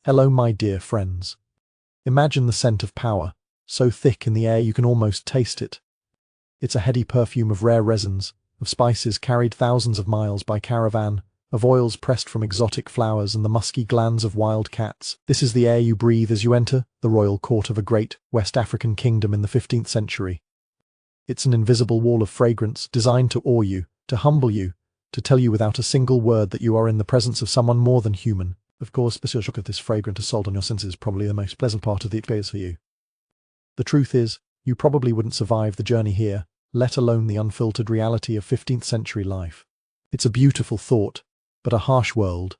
Hello, my dear friends. Imagine the scent of power, so thick in the air you can almost taste it. It's a heady perfume of rare resins, of spices carried thousands of miles by caravan, of oils pressed from exotic flowers and the musky glands of wild cats. This is the air you breathe as you enter the royal court of a great West African kingdom in the 15th century. It's an invisible wall of fragrance designed to awe you, to humble you, to tell you without a single word that you are in the presence of someone more than human. Of course, the shock of this fragrant assault on your senses is probably the most pleasant part of the experience for you. The truth is, you probably wouldn't survive the journey here, let alone the unfiltered reality of 15th century life. It's a beautiful thought, but a harsh world.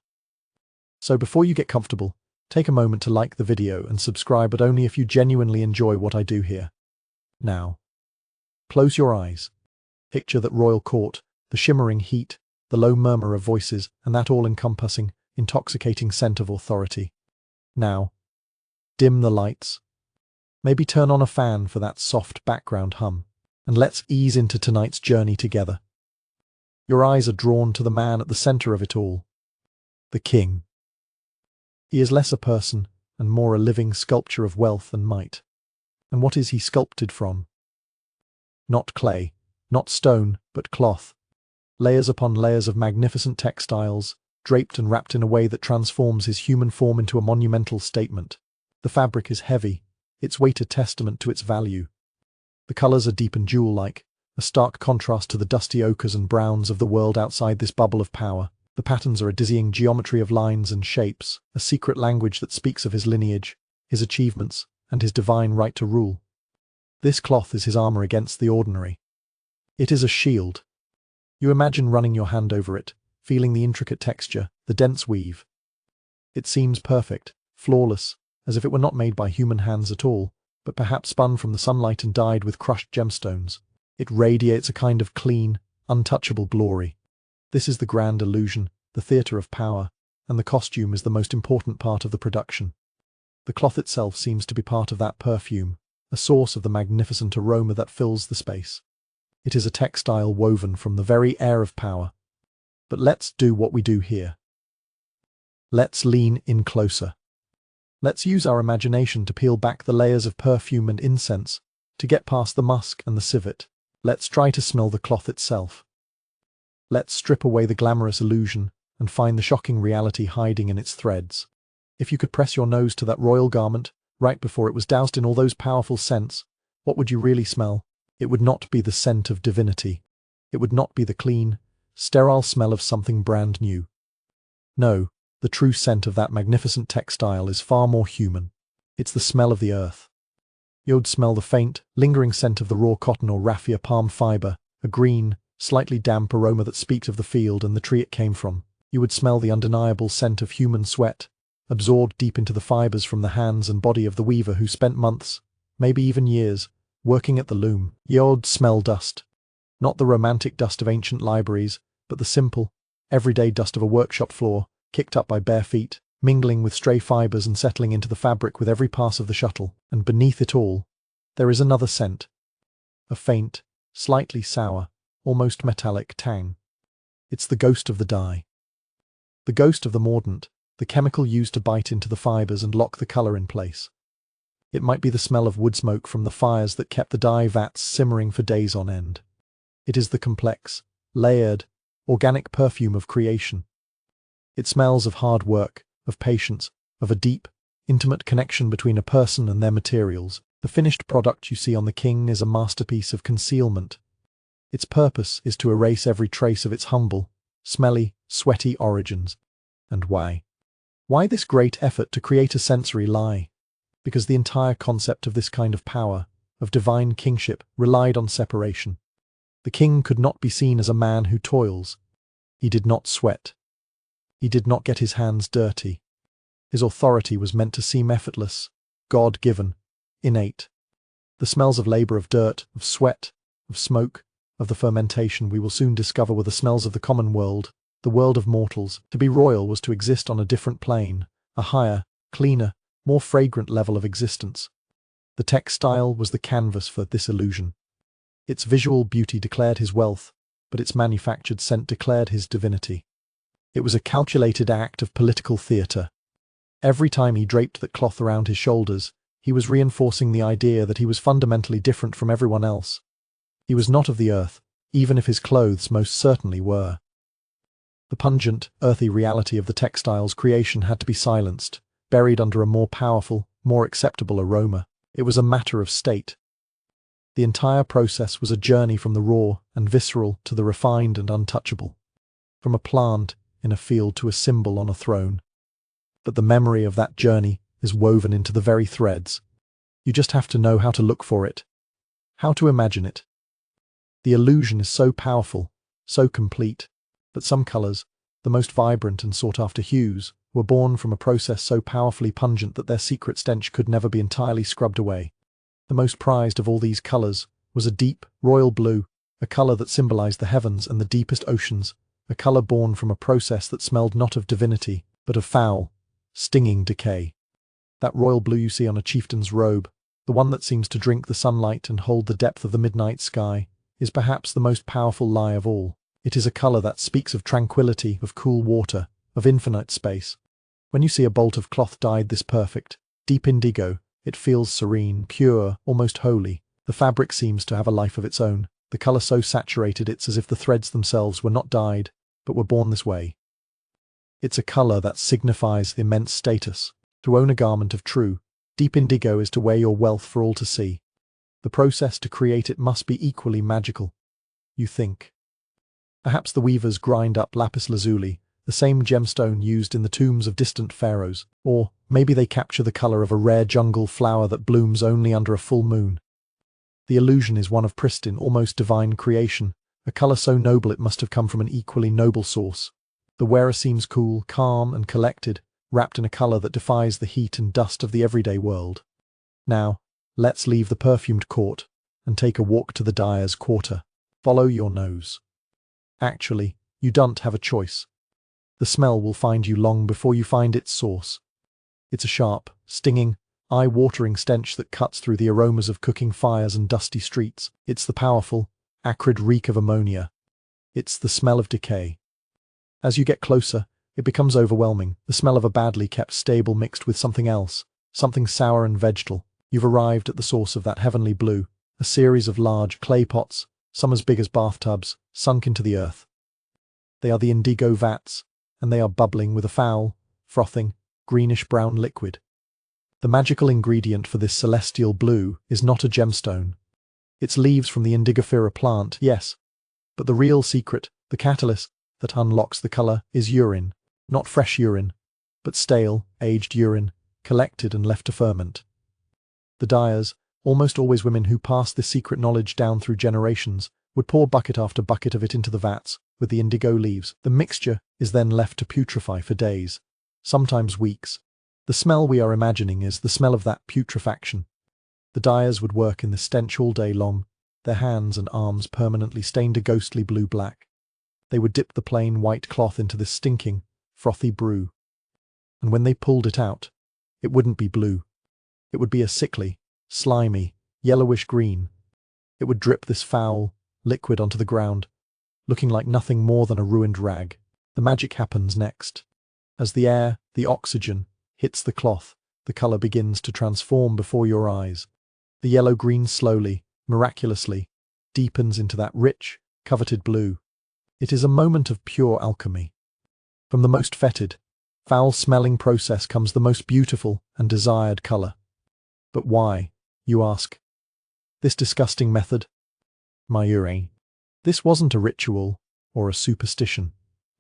So before you get comfortable, take a moment to like the video and subscribe, but only if you genuinely enjoy what I do here. Now, close your eyes. Picture that royal court, the shimmering heat, the low murmur of voices, and that all-encompassing, intoxicating scent of authority. Now, dim the lights. Maybe turn on a fan for that soft background hum, and let's ease into tonight's journey together. Your eyes are drawn to the man at the center of it all, the king. He is less a person and more a living sculpture of wealth and might. And what is he sculpted from? Not clay, not stone, but cloth. Layers upon layers of magnificent textiles, draped and wrapped in a way that transforms his human form into a monumental statement. The fabric is heavy, its weight a testament to its value. The colors are deep and jewel-like, a stark contrast to the dusty ochres and browns of the world outside this bubble of power. The patterns are a dizzying geometry of lines and shapes, a secret language that speaks of his lineage, his achievements, and his divine right to rule. This cloth is his armor against the ordinary. It is a shield. You imagine running your hand over it, feeling the intricate texture, the dense weave. It seems perfect, flawless, as if it were not made by human hands at all, but perhaps spun from the sunlight and dyed with crushed gemstones. It radiates a kind of clean, untouchable glory. This is the grand illusion, the theatre of power, and the costume is the most important part of the production. The cloth itself seems to be part of that perfume, a source of the magnificent aroma that fills the space. It is a textile woven from the very air of power. But let's do what we do here. Let's lean in closer. Let's use our imagination to peel back the layers of perfume and incense, to get past the musk and the civet. Let's try to smell the cloth itself. Let's strip away the glamorous illusion and find the shocking reality hiding in its threads. If you could press your nose to that royal garment, right before it was doused in all those powerful scents, what would you really smell? It would not be the scent of divinity. It would not be the clean, sterile smell of something brand new. No, the true scent of that magnificent textile is far more human. It's the smell of the earth. You'd smell the faint, lingering scent of the raw cotton or raffia palm fiber, a green, slightly damp aroma that speaks of the field and the tree it came from. You would smell the undeniable scent of human sweat, absorbed deep into the fibers from the hands and body of the weaver who spent months, maybe even years, working at the loom. You'd smell dust. Not the romantic dust of ancient libraries, but the simple, everyday dust of a workshop floor, kicked up by bare feet, mingling with stray fibers and settling into the fabric with every pass of the shuttle. And beneath it all, there is another scent. A faint, slightly sour, almost metallic tang. It's the ghost of the dye. The ghost of the mordant, the chemical used to bite into the fibers and lock the color in place. It might be the smell of wood smoke from the fires that kept the dye vats simmering for days on end. It is the complex, layered, organic perfume of creation. It smells of hard work, of patience, of a deep, intimate connection between a person and their materials. The finished product you see on the king is a masterpiece of concealment. Its purpose is to erase every trace of its humble, smelly, sweaty origins. And why? Why this great effort to create a sensory lie? Because the entire concept of this kind of power, of divine kingship, relied on separation. The king could not be seen as a man who toils. He did not sweat. He did not get his hands dirty. His authority was meant to seem effortless, God-given, innate. The smells of labor, of dirt, of sweat, of smoke, of the fermentation we will soon discover were the smells of the common world, the world of mortals. To be royal was to exist on a different plane, a higher, cleaner, more fragrant level of existence. The textile was the canvas for this illusion. Its visual beauty declared his wealth, but its manufactured scent declared his divinity. It was a calculated act of political theatre. Every time he draped that cloth around his shoulders, he was reinforcing the idea that he was fundamentally different from everyone else. He was not of the earth, even if his clothes most certainly were. The pungent, earthy reality of the textiles creation had to be silenced, buried under a more powerful, more acceptable aroma. It was a matter of state. The entire process was a journey from the raw and visceral to the refined and untouchable. From a plant in a field to a symbol on a throne. But the memory of that journey is woven into the very threads. You just have to know how to look for it, how to imagine it. The illusion is so powerful, so complete, but some colors, the most vibrant and sought-after hues, were born from a process so powerfully pungent that their secret stench could never be entirely scrubbed away. The most prized of all these colors was a deep, royal blue, a color that symbolized the heavens and the deepest oceans, a color born from a process that smelled not of divinity, but of foul, stinging decay. That royal blue you see on a chieftain's robe, the one that seems to drink the sunlight and hold the depth of the midnight sky, is perhaps the most powerful lie of all. It is a color that speaks of tranquility, of cool water, of infinite space. When you see a bolt of cloth dyed this perfect, deep indigo, it feels serene, pure, almost holy. The fabric seems to have a life of its own, the color so saturated it's as if the threads themselves were not dyed, but were born this way. It's a color that signifies immense status. To own a garment of true, deep indigo is to wear your wealth for all to see. The process to create it must be equally magical. You think. Perhaps the weavers grind up lapis lazuli, the same gemstone used in the tombs of distant pharaohs, or maybe they capture the color of a rare jungle flower that blooms only under a full moon. The illusion is one of pristine, almost divine creation, a color so noble it must have come from an equally noble source. The wearer seems cool, calm, and collected, wrapped in a color that defies the heat and dust of the everyday world. Now, let's leave the perfumed court and take a walk to the dyer's quarter. Follow your nose. Actually, you don't have a choice. The smell will find you long before you find its source. It's a sharp, stinging, eye-watering stench that cuts through the aromas of cooking fires and dusty streets. It's the powerful, acrid reek of ammonia. It's the smell of decay. As you get closer, it becomes overwhelming, the smell of a badly kept stable mixed with something else, something sour and vegetal. You've arrived at the source of that heavenly blue, a series of large clay pots, some as big as bathtubs, sunk into the earth. They are the indigo vats, and they are bubbling with a foul, frothing, greenish-brown liquid. The magical ingredient for this celestial blue is not a gemstone. It's leaves from the indigofera plant, yes, but the real secret, the catalyst that unlocks the color, is urine. Not fresh urine, but stale, aged urine, collected and left to ferment. The dyers, almost always women who passed this secret knowledge down through generations, would pour bucket after bucket of it into the vats, with the indigo leaves. The mixture is then left to putrefy for days, sometimes weeks. The smell we are imagining is the smell of that putrefaction. The dyers would work in the stench all day long, their hands and arms permanently stained a ghostly blue-black. They would dip the plain white cloth into this stinking, frothy brew. And when they pulled it out, it wouldn't be blue. It would be a sickly, slimy, yellowish green. It would drip this foul liquid onto the ground, looking like nothing more than a ruined rag. The magic happens next. As the air, the oxygen, hits the cloth, the color begins to transform before your eyes. The yellow-green slowly, miraculously, deepens into that rich, coveted blue. It is a moment of pure alchemy. From the most fetid, foul-smelling process comes the most beautiful and desired color. But why, you ask? This disgusting method? Mayure. This wasn't a ritual or a superstition.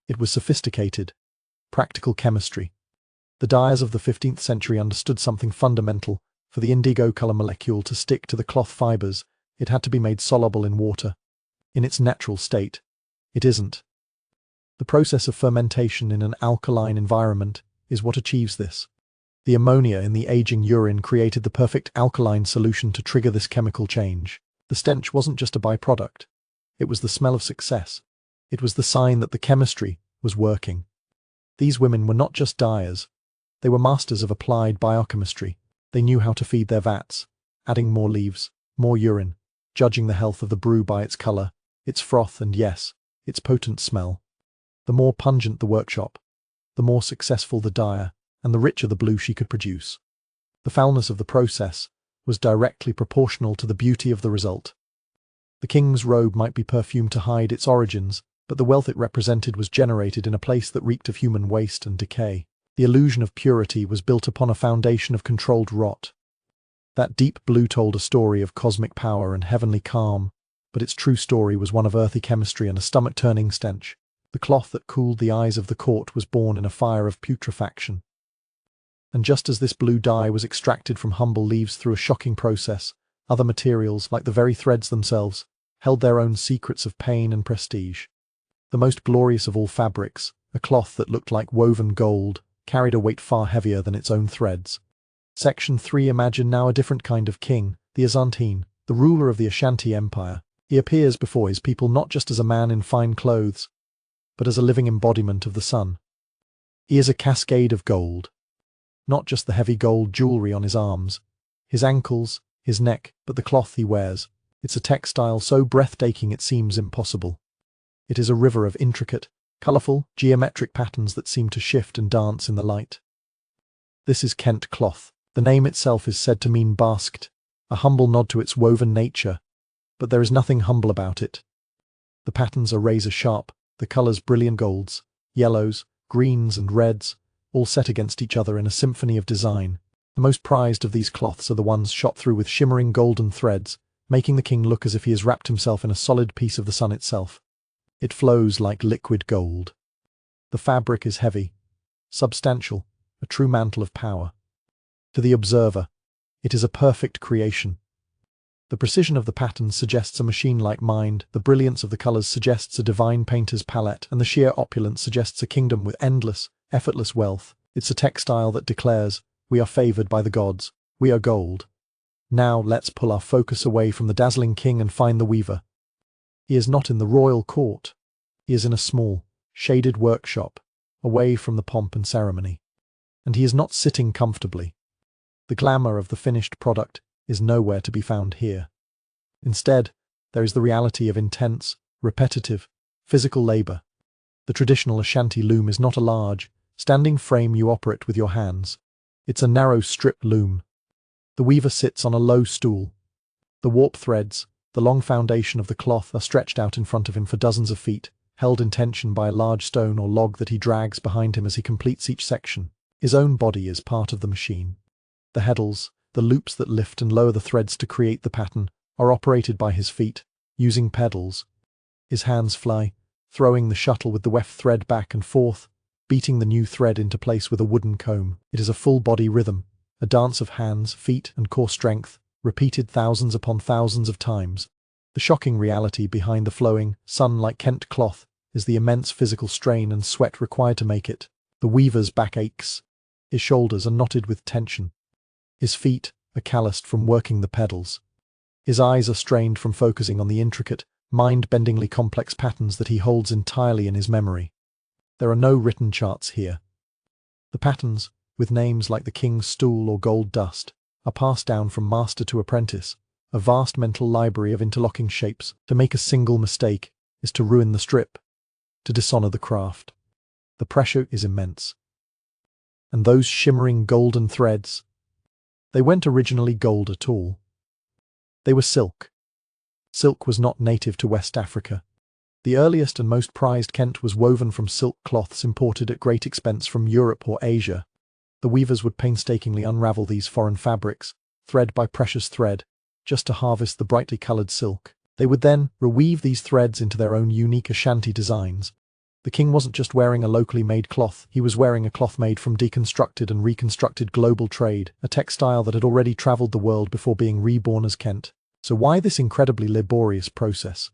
It was sophisticated, practical chemistry. The dyers of the 15th century understood something fundamental. For the indigo color molecule to stick to the cloth fibers, it had to be made soluble in water. In its natural state, it isn't. The process of fermentation in an alkaline environment is what achieves this. The ammonia in the aging urine created the perfect alkaline solution to trigger this chemical change. The stench wasn't just a byproduct. It was the smell of success. It was the sign that the chemistry was working. These women were not just dyers. They were masters of applied biochemistry. They knew how to feed their vats, adding more leaves, more urine, judging the health of the brew by its color, its froth and, yes, its potent smell. The more pungent the workshop, the more successful the dyer, and the richer the blue she could produce. The foulness of the process was directly proportional to the beauty of the result. The king's robe might be perfumed to hide its origins, but the wealth it represented was generated in a place that reeked of human waste and decay. The illusion of purity was built upon a foundation of controlled rot. That deep blue told a story of cosmic power and heavenly calm, but its true story was one of earthy chemistry and a stomach-turning stench. The cloth that cooled the eyes of the court was born in a fire of putrefaction. And just as this blue dye was extracted from humble leaves through a shocking process, other materials, like the very threads themselves, held their own secrets of pain and prestige. The most glorious of all fabrics, a cloth that looked like woven gold, carried a weight far heavier than its own threads. Section 3. Imagine now a different kind of king, the Asantine, the ruler of the Ashanti Empire. He appears before his people not just as a man in fine clothes, but as a living embodiment of the sun. He is a cascade of gold. Not just the heavy gold jewelry on his arms, his ankles, his neck, but the cloth he wears. It's a textile so breathtaking it seems impossible. It is a river of intricate, colourful, geometric patterns that seem to shift and dance in the light. This is Kent cloth. The name itself is said to mean basked, a humble nod to its woven nature, but there is nothing humble about it. The patterns are razor-sharp, the colours brilliant golds, yellows, greens and reds, all set against each other in a symphony of design. The most prized of these cloths are the ones shot through with shimmering golden threads, making the king look as if he has wrapped himself in a solid piece of the sun itself. It flows like liquid gold. The fabric is heavy, substantial, a true mantle of power. To the observer, it is a perfect creation. The precision of the patterns suggests a machine-like mind, the brilliance of the colours suggests a divine painter's palette, and the sheer opulence suggests a kingdom with endless, effortless wealth. It's a textile that declares, we are favoured by the gods, we are gold. Now let's pull our focus away from the dazzling king and find the weaver. He is not in the royal court. He is in a small, shaded workshop, away from the pomp and ceremony. And he is not sitting comfortably. The glamour of the finished product is nowhere to be found here. Instead, there is the reality of intense, repetitive, physical labour. The traditional Ashanti loom is not a large, standing frame you operate with your hands. It's a narrow strip loom. The weaver sits on a low stool. The warp threads, the long foundation of the cloth, are stretched out in front of him for dozens of feet, held in tension by a large stone or log that he drags behind him as he completes each section. His own body is part of the machine. The heddles, the loops that lift and lower the threads to create the pattern, are operated by his feet, using pedals. His hands fly, throwing the shuttle with the weft thread back and forth, beating the new thread into place with a wooden comb. It is a full-body rhythm, a dance of hands, feet, and core strength, repeated thousands upon thousands of times. The shocking reality behind the flowing, sun-like Kent cloth is the immense physical strain and sweat required to make it. The weaver's back aches. His shoulders are knotted with tension. His feet are calloused from working the pedals. His eyes are strained from focusing on the intricate, mind-bendingly complex patterns that he holds entirely in his memory. There are no written charts here. The patterns, with names like the king's stool or gold dust, are passed down from master to apprentice, a vast mental library of interlocking shapes. To make a single mistake is to ruin the strip, to dishonour the craft. The pressure is immense. And those shimmering golden threads, they weren't originally gold at all. They were silk. Silk was not native to West Africa. The earliest and most prized Kent was woven from silk cloths imported at great expense from Europe or Asia. The weavers would painstakingly unravel these foreign fabrics, thread by precious thread, just to harvest the brightly coloured silk. They would then reweave these threads into their own unique Ashanti designs. The king wasn't just wearing a locally made cloth, he was wearing a cloth made from deconstructed and reconstructed global trade, a textile that had already travelled the world before being reborn as Kent. So why this incredibly laborious process?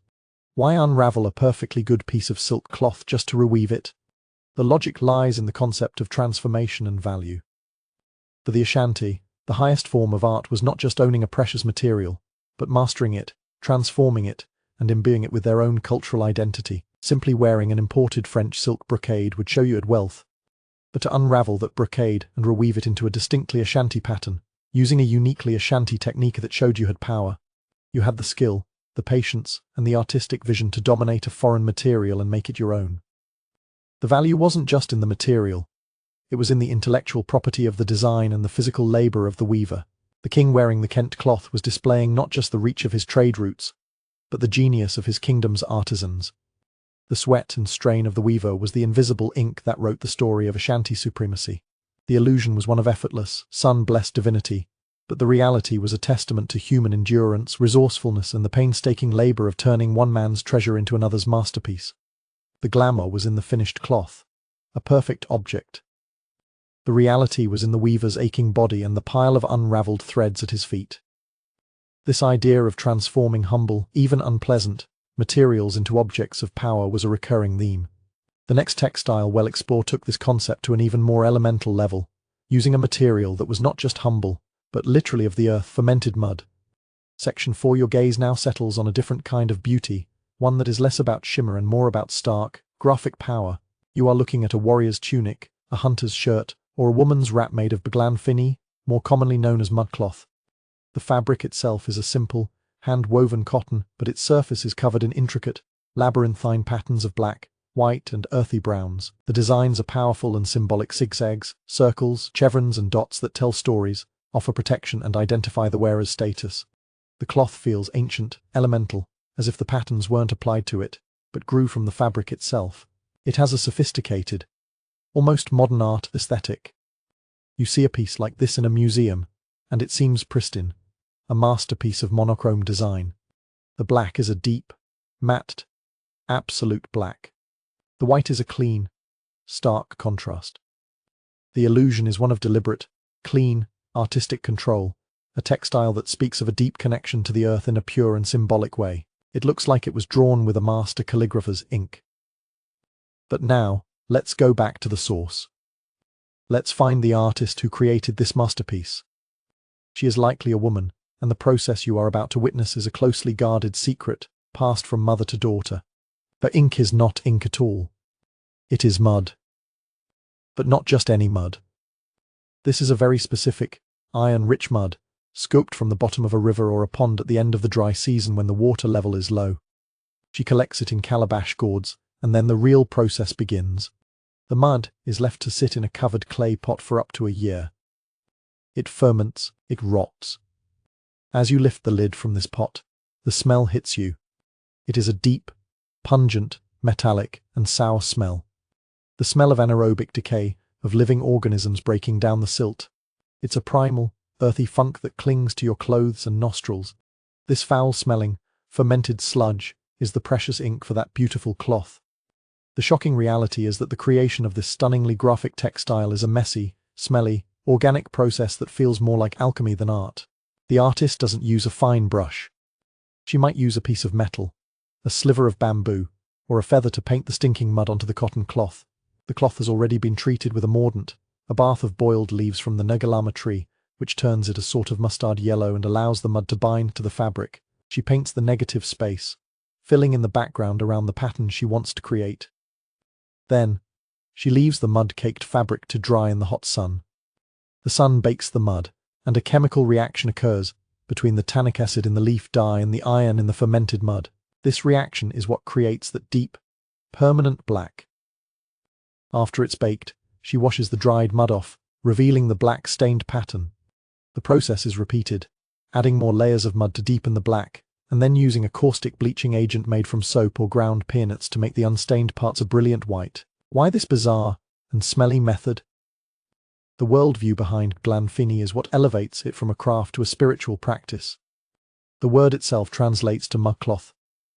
Why unravel a perfectly good piece of silk cloth just to reweave it? The logic lies in the concept of transformation and value. For the Ashanti, the highest form of art was not just owning a precious material, but mastering it, transforming it, and imbuing it with their own cultural identity. Simply wearing an imported French silk brocade would show you had wealth. But to unravel that brocade and reweave it into a distinctly Ashanti pattern, using a uniquely Ashanti technique that showed you had power, you had the skill, the patience, and the artistic vision to dominate a foreign material and make it your own. The value wasn't just in the material. It was in the intellectual property of the design and the physical labor of the weaver. The king wearing the Kent cloth was displaying not just the reach of his trade routes, but the genius of his kingdom's artisans. The sweat and strain of the weaver was the invisible ink that wrote the story of Ashanti supremacy. The illusion was one of effortless, sun-blessed divinity, but the reality was a testament to human endurance, resourcefulness, and the painstaking labor of turning one man's treasure into another's masterpiece. The glamour was in the finished cloth, a perfect object. The reality was in the weaver's aching body and the pile of unraveled threads at his feet. This idea of transforming humble, even unpleasant, materials into objects of power was a recurring theme. The next textile we'll explore took this concept to an even more elemental level, using a material that was not just humble, but literally of the earth, fermented mud. Section 4. Your gaze now settles on a different kind of beauty, one that is less about shimmer and more about stark, graphic power. You are looking at a warrior's tunic, a hunter's shirt, or a woman's wrap made of beglan finny, more commonly known as mudcloth. The fabric itself is a simple, hand-woven cotton, but its surface is covered in intricate, labyrinthine patterns of black, white, and earthy browns. The designs are powerful and symbolic: zigzags, circles, chevrons, and dots that tell stories, offer protection, and identify the wearer's status. The cloth feels ancient, elemental, as if the patterns weren't applied to it, but grew from the fabric itself. It has a sophisticated, almost modern art aesthetic. You see a piece like this in a museum, and it seems pristine, a masterpiece of monochrome design. The black is a deep, matte, absolute black. The white is a clean, stark contrast. The illusion is one of deliberate, clean, artistic control, a textile that speaks of a deep connection to the earth in a pure and symbolic way. It looks like it was drawn with a master calligrapher's ink. But now, let's go back to the source. Let's find the artist who created this masterpiece. She is likely a woman, and the process you are about to witness is a closely guarded secret, passed from mother to daughter. Her ink is not ink at all. It is mud. But not just any mud. This is a very specific, iron-rich mud, scooped from the bottom of a river or a pond at the end of the dry season when the water level is low. She collects it in calabash gourds, and then the real process begins. The mud is left to sit in a covered clay pot for up to a year. It ferments, it rots. As you lift the lid from this pot, the smell hits you. It is a deep, pungent, metallic, and sour smell. The smell of anaerobic decay, of living organisms breaking down the silt. It's a primal, earthy funk that clings to your clothes and nostrils. This foul-smelling, fermented sludge is the precious ink for that beautiful cloth. The shocking reality is that the creation of this stunningly graphic textile is a messy, smelly, organic process that feels more like alchemy than art. The artist doesn't use a fine brush. She might use a piece of metal, a sliver of bamboo, or a feather to paint the stinking mud onto the cotton cloth. The cloth has already been treated with a mordant, a bath of boiled leaves from the negalama tree, which turns it a sort of mustard yellow and allows the mud to bind to the fabric. She paints the negative space, filling in the background around the pattern she wants to create. Then, she leaves the mud-caked fabric to dry in the hot sun. The sun bakes the mud, and a chemical reaction occurs between the tannic acid in the leaf dye and the iron in the fermented mud. This reaction is what creates that deep, permanent black. After it's baked, she washes the dried mud off, revealing the black stained pattern. The process is repeated, adding more layers of mud to deepen the black, and then using a caustic bleaching agent made from soap or ground peanuts to make the unstained parts a brilliant white. Why this bizarre and smelly method? The worldview behind glanfini is what elevates it from a craft to a spiritual practice. The word itself translates to mudcloth,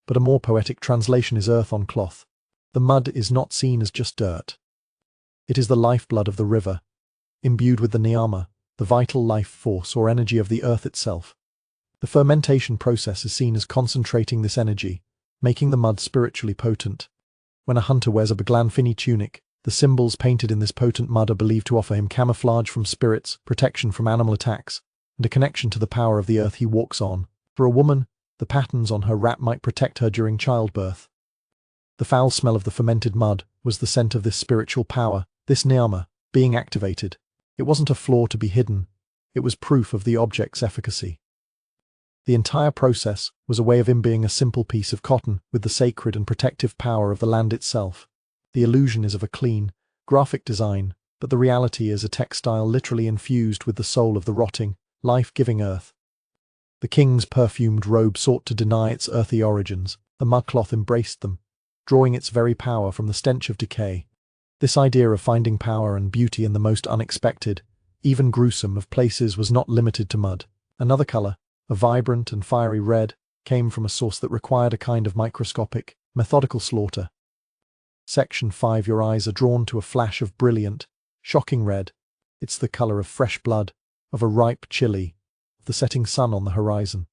but a more poetic translation is earth on cloth. The mud is not seen as just dirt. It is the lifeblood of the river, imbued with the niyama, the vital life force or energy of the earth itself. The fermentation process is seen as concentrating this energy, making the mud spiritually potent. When a hunter wears a beglanfini tunic, the symbols painted in this potent mud are believed to offer him camouflage from spirits, protection from animal attacks, and a connection to the power of the earth he walks on. For a woman, the patterns on her wrap might protect her during childbirth. The foul smell of the fermented mud was the scent of this spiritual power, this niyama, being activated. It wasn't a flaw to be hidden, it was proof of the object's efficacy. The entire process was a way of imbuing a simple piece of cotton with the sacred and protective power of the land itself. The illusion is of a clean, graphic design, But the reality is a textile literally infused with the soul of the rotting, life-giving earth. The king's perfumed robe sought to deny its earthy origins. The mudcloth embraced them, drawing its very power from the stench of decay. This idea of finding power and beauty in the most unexpected, even gruesome, of places was not limited to mud. Another color, a vibrant and fiery red, came from a source that required a kind of microscopic, methodical slaughter. Section 5. Your eyes are drawn to a flash of brilliant, shocking red. It's the color of fresh blood, of a ripe chili, of the setting sun on the horizon.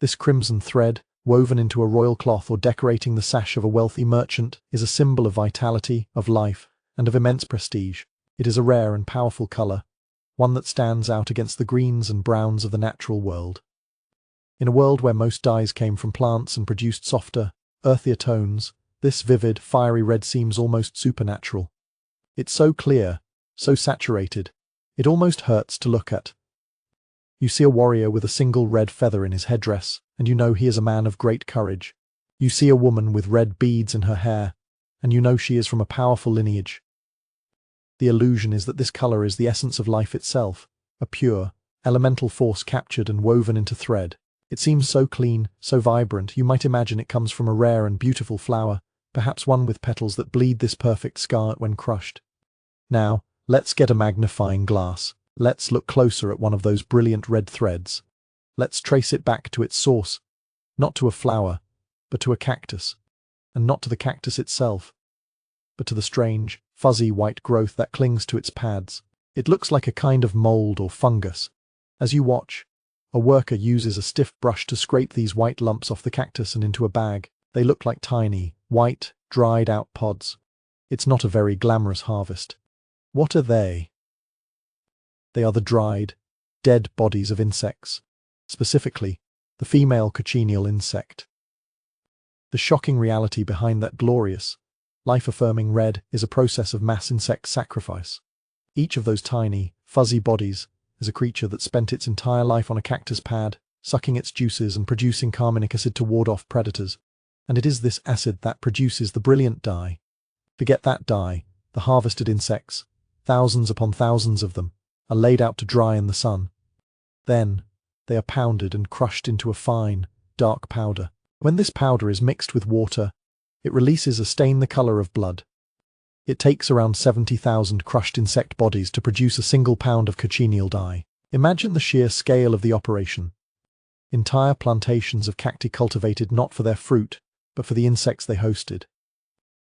This crimson thread, woven into a royal cloth or decorating the sash of a wealthy merchant, is a symbol of vitality, of life, and of immense prestige. It is a rare and powerful color, one that stands out against the greens and browns of the natural world. In a world where most dyes came from plants and produced softer, earthier tones, this vivid, fiery red seems almost supernatural. It's so clear, so saturated, it almost hurts to look at. You see a warrior with a single red feather in his headdress, and you know he is a man of great courage. You see a woman with red beads in her hair, and you know she is from a powerful lineage. The illusion is that this color is the essence of life itself, a pure, elemental force captured and woven into thread. It seems so clean, so vibrant, you might imagine it comes from a rare and beautiful flower, perhaps one with petals that bleed this perfect scarlet when crushed. Now, let's get a magnifying glass. Let's look closer at one of those brilliant red threads. Let's trace it back to its source, not to a flower, but to a cactus, and not to the cactus itself, but to the strange, fuzzy white growth that clings to its pads. It looks like a kind of mold or fungus. As you watch, a worker uses a stiff brush to scrape these white lumps off the cactus and into a bag. They look like tiny, white, dried-out pods. It's not a very glamorous harvest. What are they? They are the dried, dead bodies of insects, specifically, the female cochineal insect. The shocking reality behind that glorious, life-affirming red is a process of mass insect sacrifice. Each of those tiny, fuzzy bodies is a creature that spent its entire life on a cactus pad, sucking its juices and producing carminic acid to ward off predators. And it is this acid that produces the brilliant dye. Forget that dye, the harvested insects, thousands upon thousands of them, are laid out to dry in the sun. Then, they are pounded and crushed into a fine, dark powder. When this powder is mixed with water, it releases a stain the color of blood. It takes around 70,000 crushed insect bodies to produce a single pound of cochineal dye. Imagine the sheer scale of the operation. Entire plantations of cacti cultivated not for their fruit, but for the insects they hosted.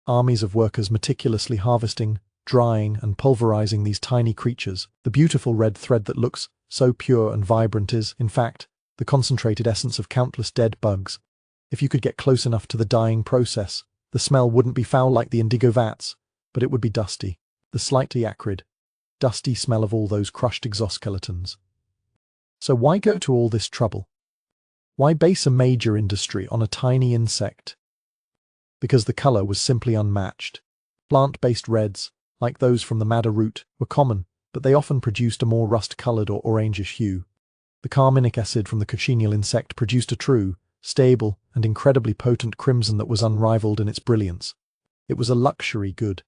Armies of workers meticulously harvesting, drying, and pulverizing these tiny creatures. The beautiful red thread that looks so pure and vibrant is, in fact, the concentrated essence of countless dead bugs. If you could get close enough to the dyeing process, the smell wouldn't be foul like the indigo vats, but it would be dusty, the slightly acrid, dusty smell of all those crushed exoskeletons. So why go to all this trouble? Why base a major industry on a tiny insect? Because the color was simply unmatched. Plant-based reds, like those from the madder root, were common, but they often produced a more rust-colored or orangish hue. The carminic acid from the cochineal insect produced a true, stable, and incredibly potent crimson that was unrivaled in its brilliance. It was a luxury good.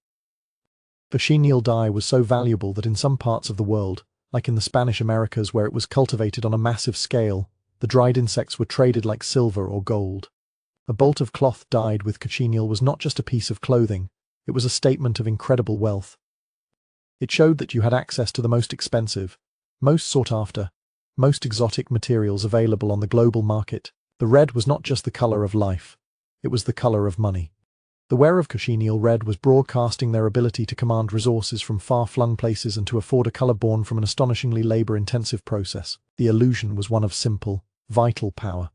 Cochineal dye was so valuable that in some parts of the world, like in the Spanish Americas where it was cultivated on a massive scale, the dried insects were traded like silver or gold. A bolt of cloth dyed with cochineal was not just a piece of clothing, it was a statement of incredible wealth. It showed that you had access to the most expensive, most sought-after, most exotic materials available on the global market. The red was not just the color of life, it was the color of money. The wearer of cochineal red was broadcasting their ability to command resources from far-flung places and to afford a color born from an astonishingly labor-intensive process. The illusion was one of simple, vital power.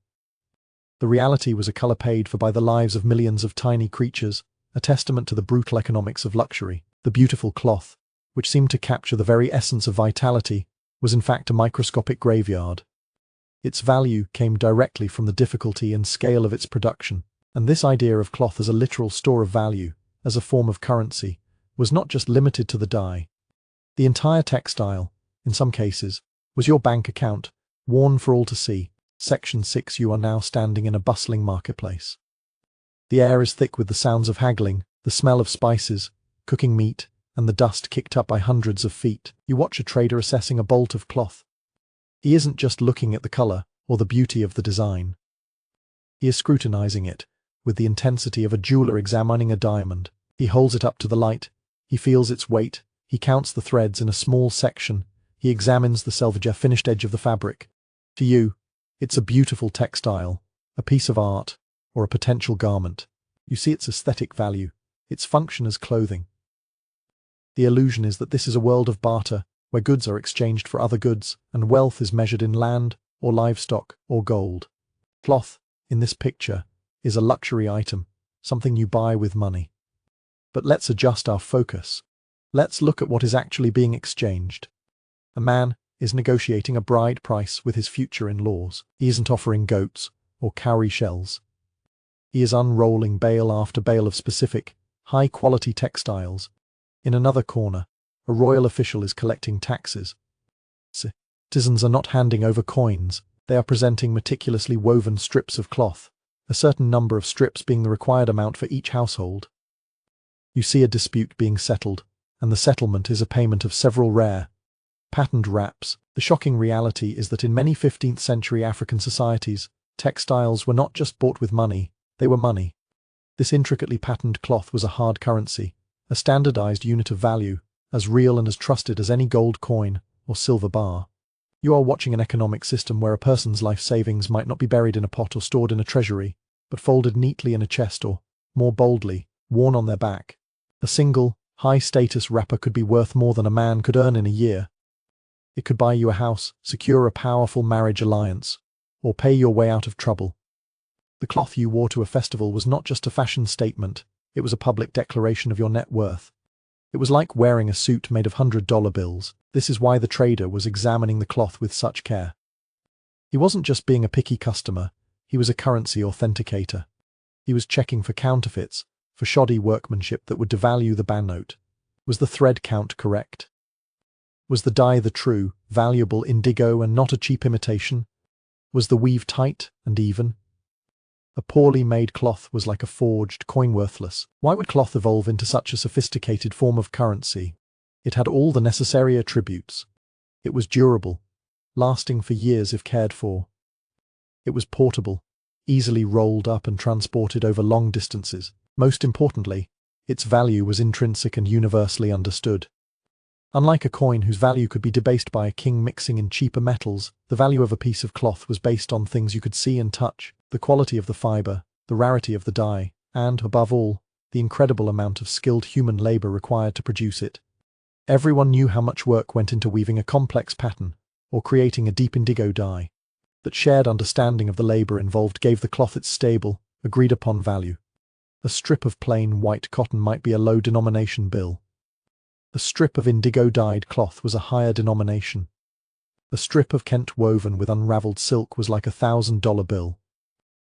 The reality was a color paid for by the lives of millions of tiny creatures, a testament to the brutal economics of luxury. The beautiful cloth, which seemed to capture the very essence of vitality, was in fact a microscopic graveyard. Its value came directly from the difficulty and scale of its production, and this idea of cloth as a literal store of value, as a form of currency, was not just limited to the dye. The entire textile, in some cases, was your bank account, worn for all to see. Section 6. You are now standing in a bustling marketplace. The air is thick with the sounds of haggling, the smell of spices, cooking meat, and the dust kicked up by hundreds of feet. You watch a trader assessing a bolt of cloth. He isn't just looking at the color or the beauty of the design. He is scrutinizing it with the intensity of a jeweler examining a diamond. He holds it up to the light. He feels its weight. He counts the threads in a small section. He examines the selvage finished edge of the fabric. To you, it's a beautiful textile, a piece of art, or a potential garment. You see its aesthetic value, its function as clothing. The illusion is that this is a world of barter, where goods are exchanged for other goods, and wealth is measured in land, or livestock, or gold. Cloth, in this picture, is a luxury item, something you buy with money. But let's adjust our focus. Let's look at what is actually being exchanged. A man is negotiating a bride price with his future in-laws. He isn't offering goats or cowrie shells. He is unrolling bale after bale of specific, high-quality textiles. In another corner, a royal official is collecting taxes. Citizens are not handing over coins, they are presenting meticulously woven strips of cloth, a certain number of strips being the required amount for each household. You see a dispute being settled, and the settlement is a payment of several rare, patterned wraps. The shocking reality is that in many 15th century African societies, textiles were not just bought with money, they were money. This intricately patterned cloth was a hard currency, a standardized unit of value, as real and as trusted as any gold coin or silver bar. You are watching an economic system where a person's life savings might not be buried in a pot or stored in a treasury, but folded neatly in a chest or, more boldly, worn on their back. A single, high-status wrapper could be worth more than a man could earn in a year. It could buy you a house, secure a powerful marriage alliance, or pay your way out of trouble. The cloth you wore to a festival was not just a fashion statement, it was a public declaration of your net worth. It was like wearing a suit made of $100 bills. This is why the trader was examining the cloth with such care. He wasn't just being a picky customer, he was a currency authenticator. He was checking for counterfeits, for shoddy workmanship that would devalue the banknote. Was the thread count correct? Was the dye the true, valuable indigo and not a cheap imitation? Was the weave tight and even? A poorly made cloth was like a forged coin, worthless. Why would cloth evolve into such a sophisticated form of currency? It had all the necessary attributes. It was durable, lasting for years if cared for. It was portable, easily rolled up and transported over long distances. Most importantly, its value was intrinsic and universally understood. Unlike a coin whose value could be debased by a king mixing in cheaper metals, the value of a piece of cloth was based on things you could see and touch, the quality of the fiber, the rarity of the dye, and, above all, the incredible amount of skilled human labor required to produce it. Everyone knew how much work went into weaving a complex pattern, or creating a deep indigo dye. That shared understanding of the labor involved gave the cloth its stable, agreed-upon value. A strip of plain white cotton might be a low-denomination bill. A strip of indigo-dyed cloth was a higher denomination. A strip of Kent woven with unraveled silk was like $1,000 bill.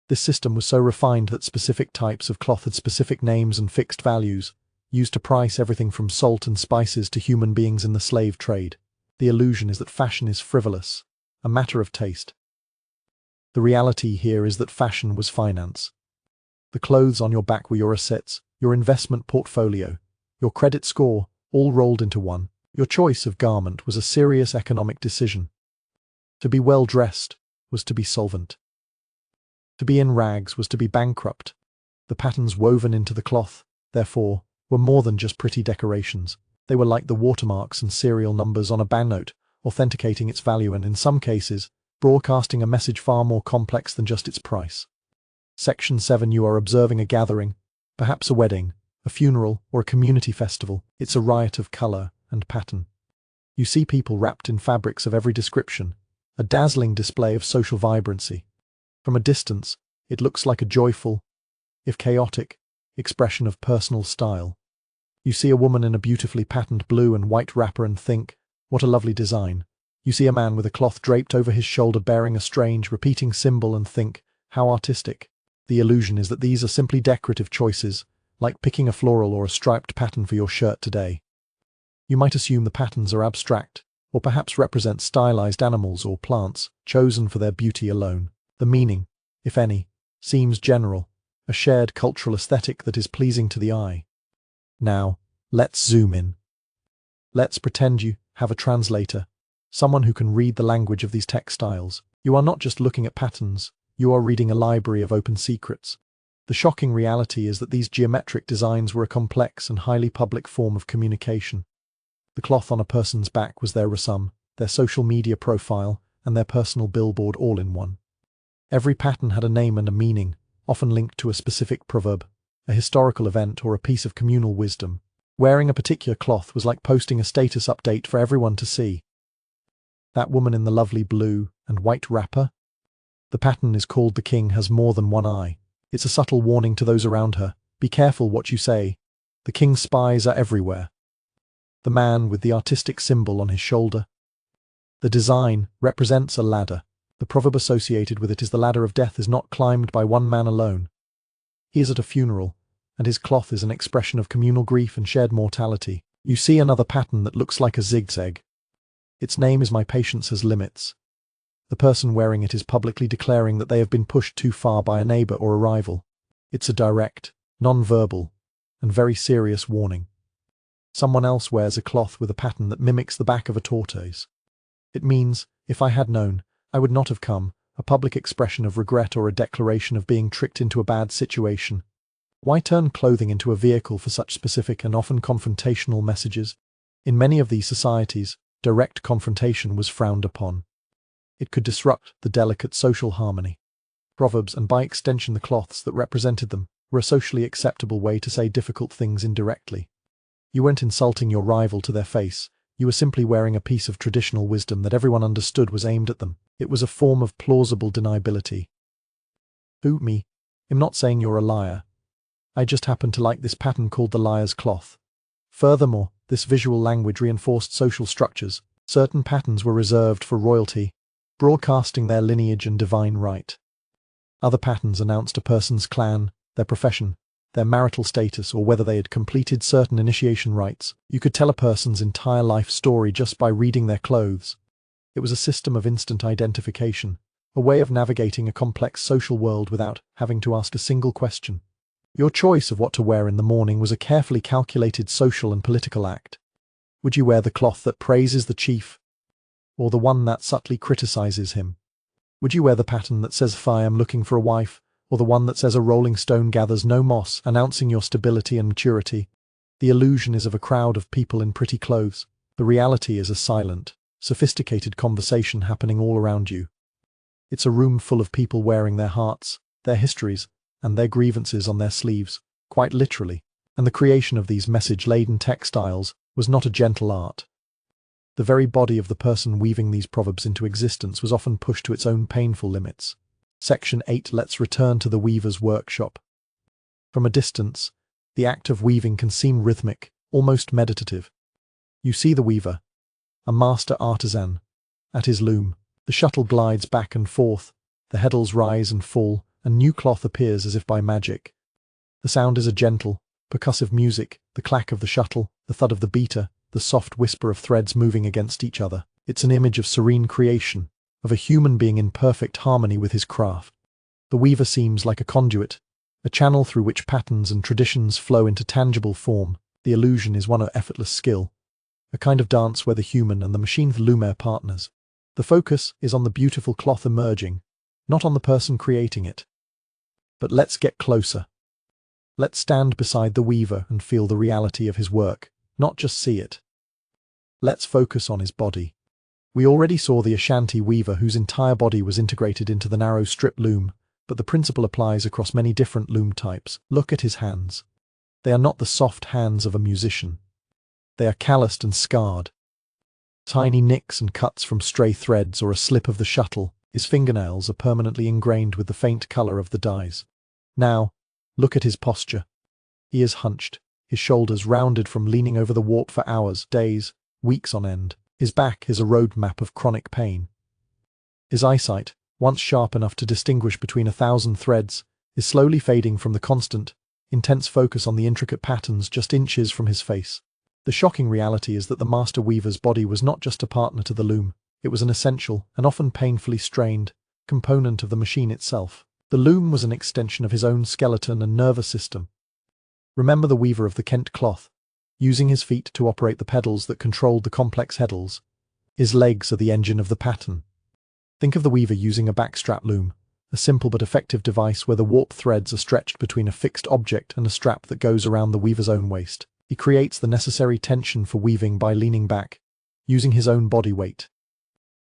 This system was so refined that specific types of cloth had specific names and fixed values, used to price everything from salt and spices to human beings in the slave trade. The illusion is that fashion is frivolous, a matter of taste. The reality here is that fashion was finance. The clothes on your back were your assets, your investment portfolio, your credit score, all rolled into one. Your choice of garment was a serious economic decision. To be well-dressed was to be solvent. To be in rags was to be bankrupt. The patterns woven into the cloth, therefore, were more than just pretty decorations. They were like the watermarks and serial numbers on a banknote, authenticating its value and, in some cases, broadcasting a message far more complex than just its price. Section 7. You are observing a gathering, perhaps a wedding, a funeral, or a community festival. It's a riot of color and pattern. You see people wrapped in fabrics of every description, a dazzling display of social vibrancy. From a distance, it looks like a joyful, if chaotic, expression of personal style. You see a woman in a beautifully patterned blue and white wrapper and think, what a lovely design. You see a man with a cloth draped over his shoulder bearing a strange, repeating symbol and think, how artistic. The illusion is that these are simply decorative choices, like picking a floral or a striped pattern for your shirt today. You might assume the patterns are abstract, or perhaps represent stylized animals or plants, chosen for their beauty alone. The meaning, if any, seems general, a shared cultural aesthetic that is pleasing to the eye. Now, let's zoom in. Let's pretend you have a translator, someone who can read the language of these textiles. You are not just looking at patterns, you are reading a library of open secrets. The shocking reality is that these geometric designs were a complex and highly public form of communication. The cloth on a person's back was their resume, their social media profile, and their personal billboard all in one. Every pattern had a name and a meaning, often linked to a specific proverb, a historical event, or a piece of communal wisdom. Wearing a particular cloth was like posting a status update for everyone to see. That woman in the lovely blue and white wrapper? The pattern is called "The King Has More Than One Eye." It's a subtle warning to those around her. Be careful what you say. The king's spies are everywhere. The man with the artistic symbol on his shoulder. The design represents a ladder. The proverb associated with it is "The ladder of death is not climbed by one man alone." He is at a funeral, and his cloth is an expression of communal grief and shared mortality. You see another pattern that looks like a zigzag. Its name is "My Patience Has Limits." The person wearing it is publicly declaring that they have been pushed too far by a neighbor or a rival. It's a direct, non-verbal, and very serious warning. Someone else wears a cloth with a pattern that mimics the back of a tortoise. It means, "If I had known, I would not have come," a public expression of regret or a declaration of being tricked into a bad situation. Why turn clothing into a vehicle for such specific and often confrontational messages? In many of these societies, direct confrontation was frowned upon. It could disrupt the delicate social harmony. Proverbs, and by extension the cloths that represented them, were a socially acceptable way to say difficult things indirectly. You weren't insulting your rival to their face, you were simply wearing a piece of traditional wisdom that everyone understood was aimed at them. It was a form of plausible deniability. Who, me? I'm not saying you're a liar. I just happen to like this pattern called the liar's cloth. Furthermore, this visual language reinforced social structures. Certain patterns were reserved for royalty, broadcasting their lineage and divine right. Other patterns announced a person's clan, their profession, their marital status, or whether they had completed certain initiation rites. You could tell a person's entire life story just by reading their clothes. It was a system of instant identification, a way of navigating a complex social world without having to ask a single question. Your choice of what to wear in the morning was a carefully calculated social and political act. Would you wear the cloth that praises the chief, or the one that subtly criticizes him? Would you wear the pattern that says "I am looking for a wife," or the one that says "A rolling stone gathers no moss," announcing your stability and maturity? The illusion is of a crowd of people in pretty clothes. The reality is a silent, sophisticated conversation happening all around you. It's a room full of people wearing their hearts, their histories, and their grievances on their sleeves, quite literally. And the creation of these message-laden textiles was not a gentle art. The very body of the person weaving these proverbs into existence was often pushed to its own painful limits. Section 8. Let's return to the weaver's workshop. From a distance, the act of weaving can seem rhythmic, almost meditative. You see the weaver, a master artisan, at his loom. The shuttle glides back and forth, the heddles rise and fall, and new cloth appears as if by magic. The sound is a gentle, percussive music, the clack of the shuttle, the thud of the beater, the soft whisper of threads moving against each other. It's an image of serene creation, of a human being in perfect harmony with his craft. The weaver seems like a conduit, a channel through which patterns and traditions flow into tangible form. The illusion is one of effortless skill, a kind of dance where the human and the machine loom are partners. The focus is on the beautiful cloth emerging, not on the person creating it. But let's get closer. Let's stand beside the weaver and feel the reality of his work, not just see it. Let's focus on his body. We already saw the Ashanti weaver whose entire body was integrated into the narrow strip loom, but the principle applies across many different loom types. Look at his hands. They are not the soft hands of a musician. They are calloused and scarred. Tiny nicks and cuts from stray threads or a slip of the shuttle. His fingernails are permanently ingrained with the faint color of the dyes. Now, look at his posture. He is hunched, his shoulders rounded from leaning over the warp for hours, days, weeks on end. His back is a road map of chronic pain. His eyesight, once sharp enough to distinguish between 1,000 threads, is slowly fading from the constant, intense focus on the intricate patterns just inches from his face. The shocking reality is that the master weaver's body was not just a partner to the loom. It was an essential, and often painfully strained, component of the machine itself. The loom was an extension of his own skeleton and nervous system. Remember the weaver of the Kent cloth. using his feet to operate the pedals that controlled the complex heddles. His legs are the engine of the pattern. Think of the weaver using a backstrap loom, a simple but effective device where the warp threads are stretched between a fixed object and a strap that goes around the weaver's own waist. He creates the necessary tension for weaving by leaning back, using his own body weight.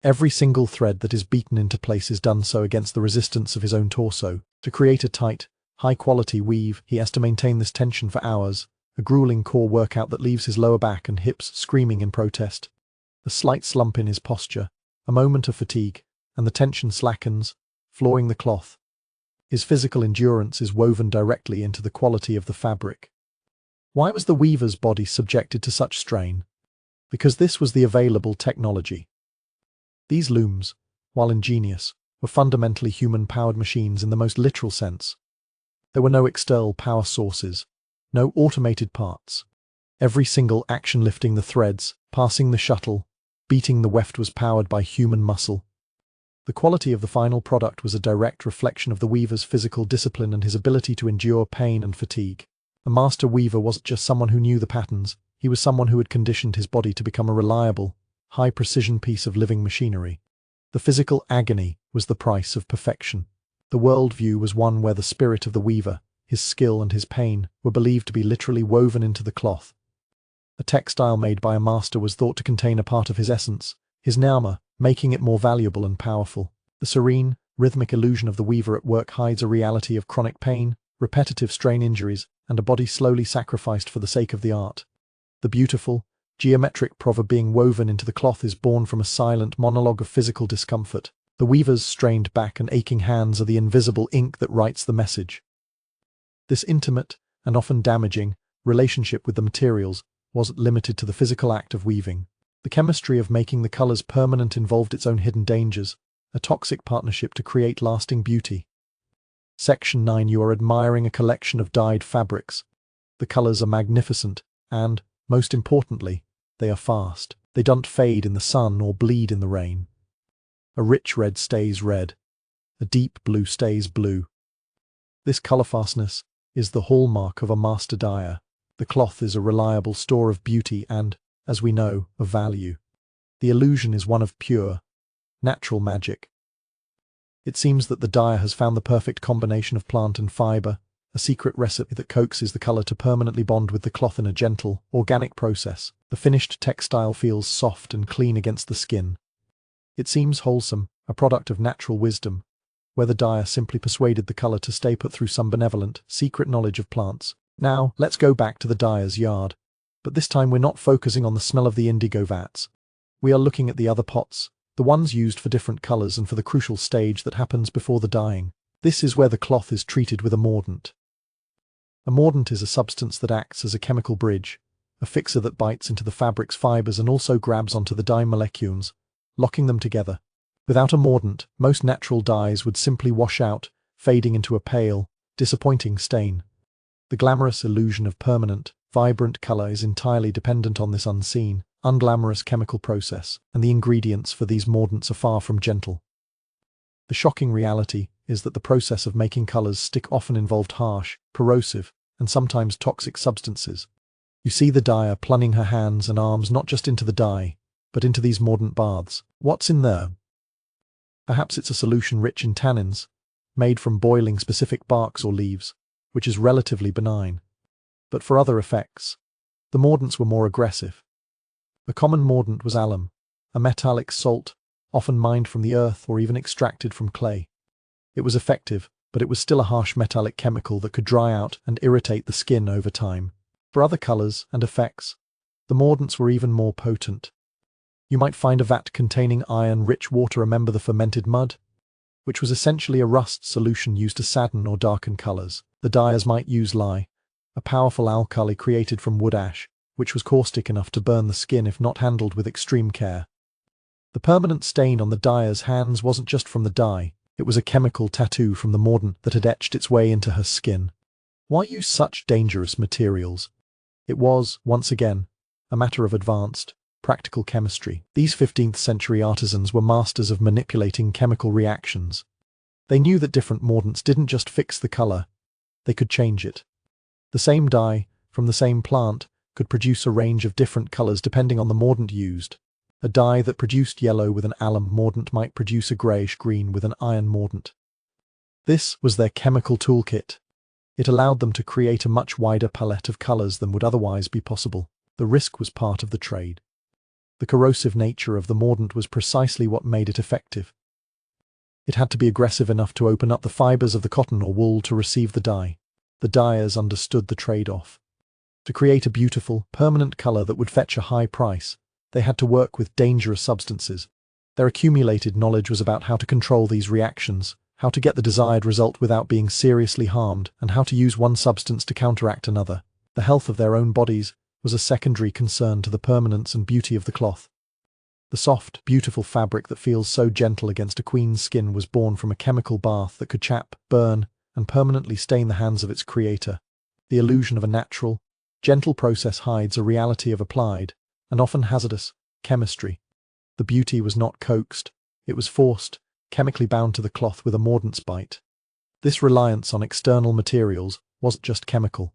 Every single thread that is beaten into place is done so against the resistance of his own torso. To create a tight, high-quality weave, he has to maintain this tension for hours, a grueling core workout that leaves his lower back and hips screaming in protest. A slight slump in his posture, a moment of fatigue, and the tension slackens, flooring the cloth. His physical endurance is woven directly into the quality of the fabric. Why was the weaver's body subjected to such strain? Because this was the available technology. These looms, while ingenious, were fundamentally human-powered machines in the most literal sense. There were no external power sources, no automated parts. Every single action lifting the threads, passing the shuttle, beating the weft was powered by human muscle. The quality of the final product was a direct reflection of the weaver's physical discipline and his ability to endure pain and fatigue. A master weaver wasn't just someone who knew the patterns, he was someone who had conditioned his body to become a reliable, high-precision piece of living machinery. The physical agony was the price of perfection. The worldview was one where the spirit of the weaver, his skill and his pain, were believed to be literally woven into the cloth. A textile made by a master was thought to contain a part of his essence, his nama, making it more valuable and powerful. The serene, rhythmic illusion of the weaver at work hides a reality of chronic pain, repetitive strain injuries, and a body slowly sacrificed for the sake of the art. The beautiful, geometric proverb being woven into the cloth is born from a silent monologue of physical discomfort. The weaver's strained back and aching hands are the invisible ink that writes the message. This intimate, and often damaging, relationship with the materials wasn't limited to the physical act of weaving. The chemistry of making the colors permanent involved its own hidden dangers, a toxic partnership to create lasting beauty. Section 9. You are admiring a collection of dyed fabrics. The colors are magnificent, and, most importantly, they are fast. They don't fade in the sun or bleed in the rain. A rich red stays red. A deep blue stays blue. This color fastness is the hallmark of a master dyer. The cloth is a reliable store of beauty and, as we know, of value. The illusion is one of pure, natural magic. It seems that the dyer has found the perfect combination of plant and fiber, a secret recipe that coaxes the color to permanently bond with the cloth in a gentle, organic process. The finished textile feels soft and clean against the skin. It seems wholesome, a product of natural wisdom, where the dyer simply persuaded the color to stay put through some benevolent, secret knowledge of plants. Now, let's go back to the dyer's yard. But this time we're not focusing on the smell of the indigo vats. We are looking at the other pots, the ones used for different colors and for the crucial stage that happens before the dyeing. This is where the cloth is treated with a mordant. A mordant is a substance that acts as a chemical bridge, a fixer that bites into the fabric's fibers and also grabs onto the dye molecules, locking them together. Without a mordant, most natural dyes would simply wash out, fading into a pale, disappointing stain. The glamorous illusion of permanent, vibrant color is entirely dependent on this unseen, unglamorous chemical process, and the ingredients for these mordants are far from gentle. The shocking reality is that the process of making colors stick often involved harsh, corrosive, and sometimes toxic substances. You see the dyer plunging her hands and arms not just into the dye, but into these mordant baths. What's in there? Perhaps it's a solution rich in tannins, made from boiling specific barks or leaves, which is relatively benign. But for other effects, the mordants were more aggressive. A common mordant was alum, a metallic salt, often mined from the earth or even extracted from clay. It was effective, but it was still a harsh metallic chemical that could dry out and irritate the skin over time. For other colors and effects, the mordants were even more potent. You might find a vat containing iron-rich water. Remember the fermented mud? Which was essentially a rust solution used to sadden or darken colors. The dyers might use lye, a powerful alkali created from wood ash, which was caustic enough to burn the skin if not handled with extreme care. The permanent stain on the dyer's hands wasn't just from the dye, it was a chemical tattoo from the mordant that had etched its way into her skin. Why use such dangerous materials? It was, once again, a matter of advanced, practical chemistry. These 15th century artisans were masters of manipulating chemical reactions. They knew that different mordants didn't just fix the color, they could change it. The same dye, from the same plant, could produce a range of different colors depending on the mordant used. A dye that produced yellow with an alum mordant might produce a grayish-green with an iron mordant. This was their chemical toolkit. It allowed them to create a much wider palette of colors than would otherwise be possible. The risk was part of the trade. The corrosive nature of the mordant was precisely what made it effective. It had to be aggressive enough to open up the fibers of the cotton or wool to receive the dye. The dyers understood the trade-off. To create a beautiful, permanent color that would fetch a high price, they had to work with dangerous substances. Their accumulated knowledge was about how to control these reactions, how to get the desired result without being seriously harmed, and how to use one substance to counteract another. The health of their own bodies was a secondary concern to the permanence and beauty of the cloth. The soft, beautiful fabric that feels so gentle against a queen's skin was born from a chemical bath that could chap, burn, and permanently stain the hands of its creator. The illusion of a natural, gentle process hides a reality of applied, and often hazardous, chemistry. The beauty was not coaxed, it was forced, chemically bound to the cloth with a mordant's bite. This reliance on external materials wasn't just chemical.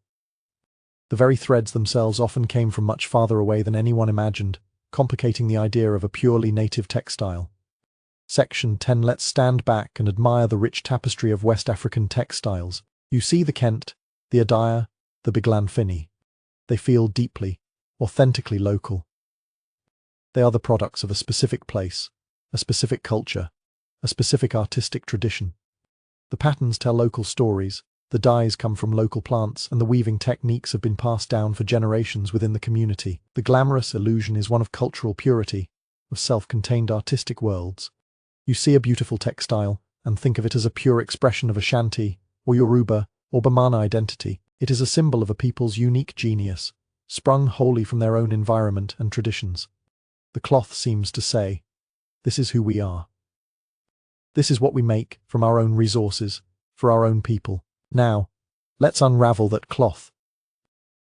The very threads themselves often came from much farther away than anyone imagined, complicating the idea of a purely native textile. Section 10. Let's stand back and admire the rich tapestry of West African textiles. You see the Kent, the Adaya, the Biglanfini. They feel deeply, authentically local. They are the products of a specific place, a specific culture, a specific artistic tradition. The patterns tell local stories, the dyes come from local plants, and the weaving techniques have been passed down for generations within the community. The glamorous illusion is one of cultural purity, of self-contained artistic worlds. You see a beautiful textile, and think of it as a pure expression of Ashanti, or Yoruba, or Bamana identity. It is a symbol of a people's unique genius, sprung wholly from their own environment and traditions. The cloth seems to say, this is who we are. This is what we make from our own resources, for our own people. Now, let's unravel that cloth.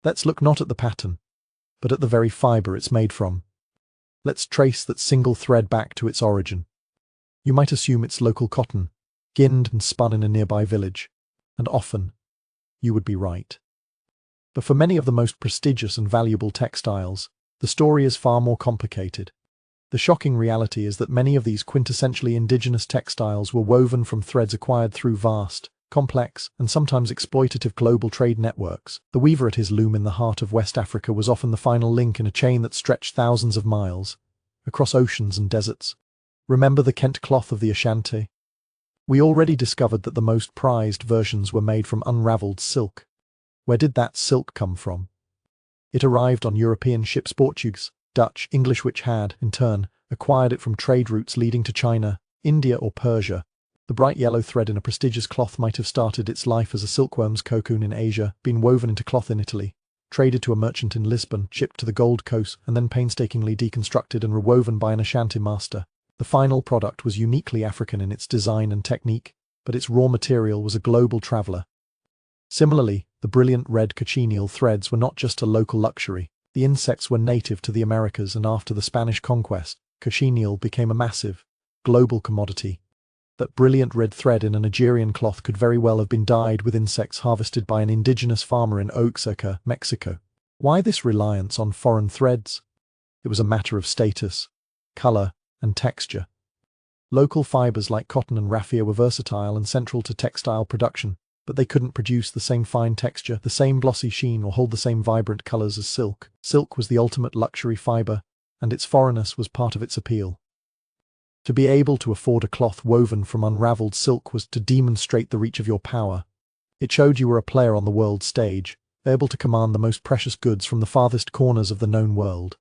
Let's look not at the pattern, but at the very fiber it's made from. Let's trace that single thread back to its origin. You might assume it's local cotton, ginned and spun in a nearby village, and often, you would be right. But for many of the most prestigious and valuable textiles, the story is far more complicated. The shocking reality is that many of these quintessentially indigenous textiles were woven from threads acquired through vast, complex, and sometimes exploitative global trade networks. The weaver at his loom in the heart of West Africa was often the final link in a chain that stretched thousands of miles, across oceans and deserts. Remember the Kent cloth of the Ashanti? We already discovered that the most prized versions were made from unraveled silk. Where did that silk come from? It arrived on European ships, Portuguese, Dutch, English, which had, in turn, acquired it from trade routes leading to China, India or Persia. The bright yellow thread in a prestigious cloth might have started its life as a silkworm's cocoon in Asia, been woven into cloth in Italy, traded to a merchant in Lisbon, shipped to the Gold Coast, and then painstakingly deconstructed and rewoven by an Ashanti master. The final product was uniquely African in its design and technique, but its raw material was a global traveler. Similarly, the brilliant red cochineal threads were not just a local luxury. The insects were native to the Americas, and after the Spanish conquest, cochineal became a massive, global commodity. That brilliant red thread in a Nigerian cloth could very well have been dyed with insects harvested by an indigenous farmer in Oaxaca, Mexico. Why this reliance on foreign threads? It was a matter of status, color, and texture. Local fibers like cotton and raffia were versatile and central to textile production, but they couldn't produce the same fine texture, the same glossy sheen, or hold the same vibrant colors as silk. Silk was the ultimate luxury fiber, and its foreignness was part of its appeal. To be able to afford a cloth woven from unraveled silk was to demonstrate the reach of your power. It showed you were a player on the world stage, able to command the most precious goods from the farthest corners of the known world.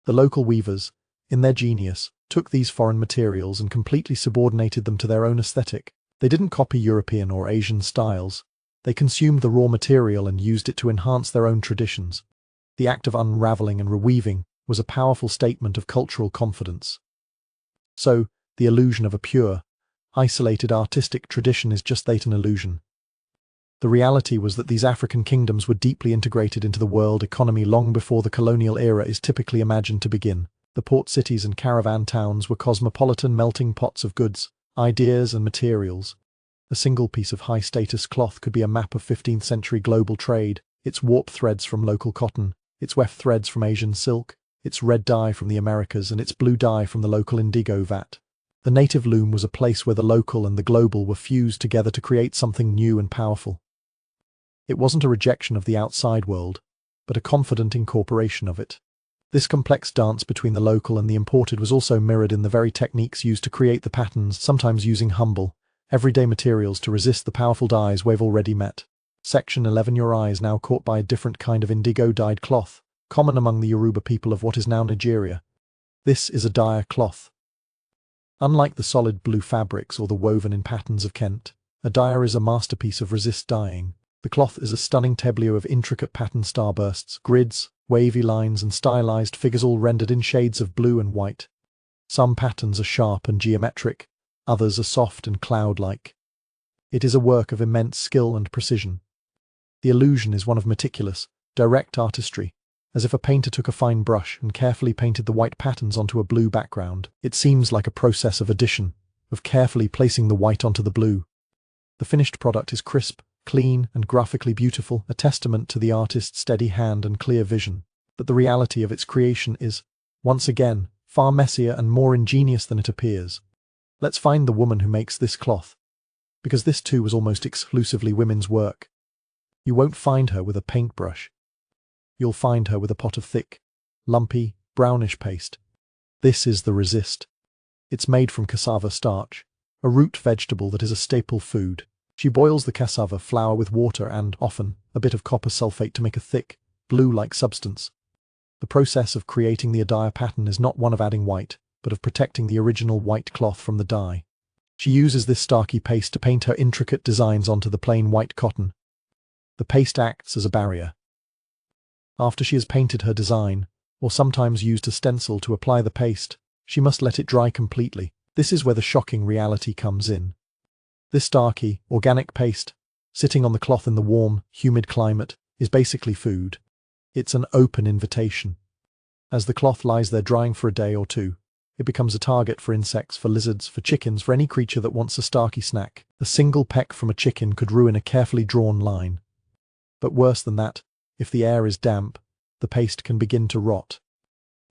The local weavers, in their genius, took these foreign materials and completely subordinated them to their own aesthetic. They didn't copy European or Asian styles. They consumed the raw material and used it to enhance their own traditions. The act of unraveling and reweaving was a powerful statement of cultural confidence. So, the illusion of a pure, isolated artistic tradition is just that, an illusion. The reality was that these African kingdoms were deeply integrated into the world economy long before the colonial era is typically imagined to begin. The port cities and caravan towns were cosmopolitan melting pots of goods, ideas and materials. A single piece of high-status cloth could be a map of 15th-century global trade, its warp threads from local cotton, Its weft threads from Asian silk, its red dye from the Americas, and its blue dye from the local indigo vat. The native loom was a place where the local and the global were fused together to create something new and powerful. It wasn't a rejection of the outside world, but a confident incorporation of it. This complex dance between the local and the imported was also mirrored in the very techniques used to create the patterns, sometimes using humble, everyday materials to resist the powerful dyes we've already met. Section 11. Your eye is now caught by a different kind of indigo-dyed cloth, common among the Yoruba people of what is now Nigeria. This is a dyer cloth. Unlike the solid blue fabrics or the woven in patterns of Kent, a dyer is a masterpiece of resist dyeing. The cloth is a stunning tableau of intricate pattern starbursts, grids, wavy lines and stylized figures, all rendered in shades of blue and white. Some patterns are sharp and geometric, others are soft and cloud-like. It is a work of immense skill and precision. The illusion is one of meticulous, direct artistry, as if a painter took a fine brush and carefully painted the white patterns onto a blue background. It seems like a process of addition, of carefully placing the white onto the blue. The finished product is crisp, clean, and graphically beautiful, a testament to the artist's steady hand and clear vision. But the reality of its creation is, once again, far messier and more ingenious than it appears. Let's find the woman who makes this cloth, because this too was almost exclusively women's work. You won't find her with a paintbrush. You'll find her with a pot of thick, lumpy, brownish paste. This is the resist. It's made from cassava starch, a root vegetable that is a staple food. She boils the cassava flour with water and, often, a bit of copper sulfate to make a thick, glue-like substance. The process of creating the dye pattern is not one of adding white, but of protecting the original white cloth from the dye. She uses this starchy paste to paint her intricate designs onto the plain white cotton. The paste acts as a barrier. After she has painted her design, or sometimes used a stencil to apply the paste, she must let it dry completely. This is where the shocking reality comes in. This starchy, organic paste, sitting on the cloth in the warm, humid climate, is basically food. It's an open invitation. As the cloth lies there drying for a day or two, it becomes a target for insects, for lizards, for chickens, for any creature that wants a starchy snack. A single peck from a chicken could ruin a carefully drawn line. But worse than that, if the air is damp, the paste can begin to rot.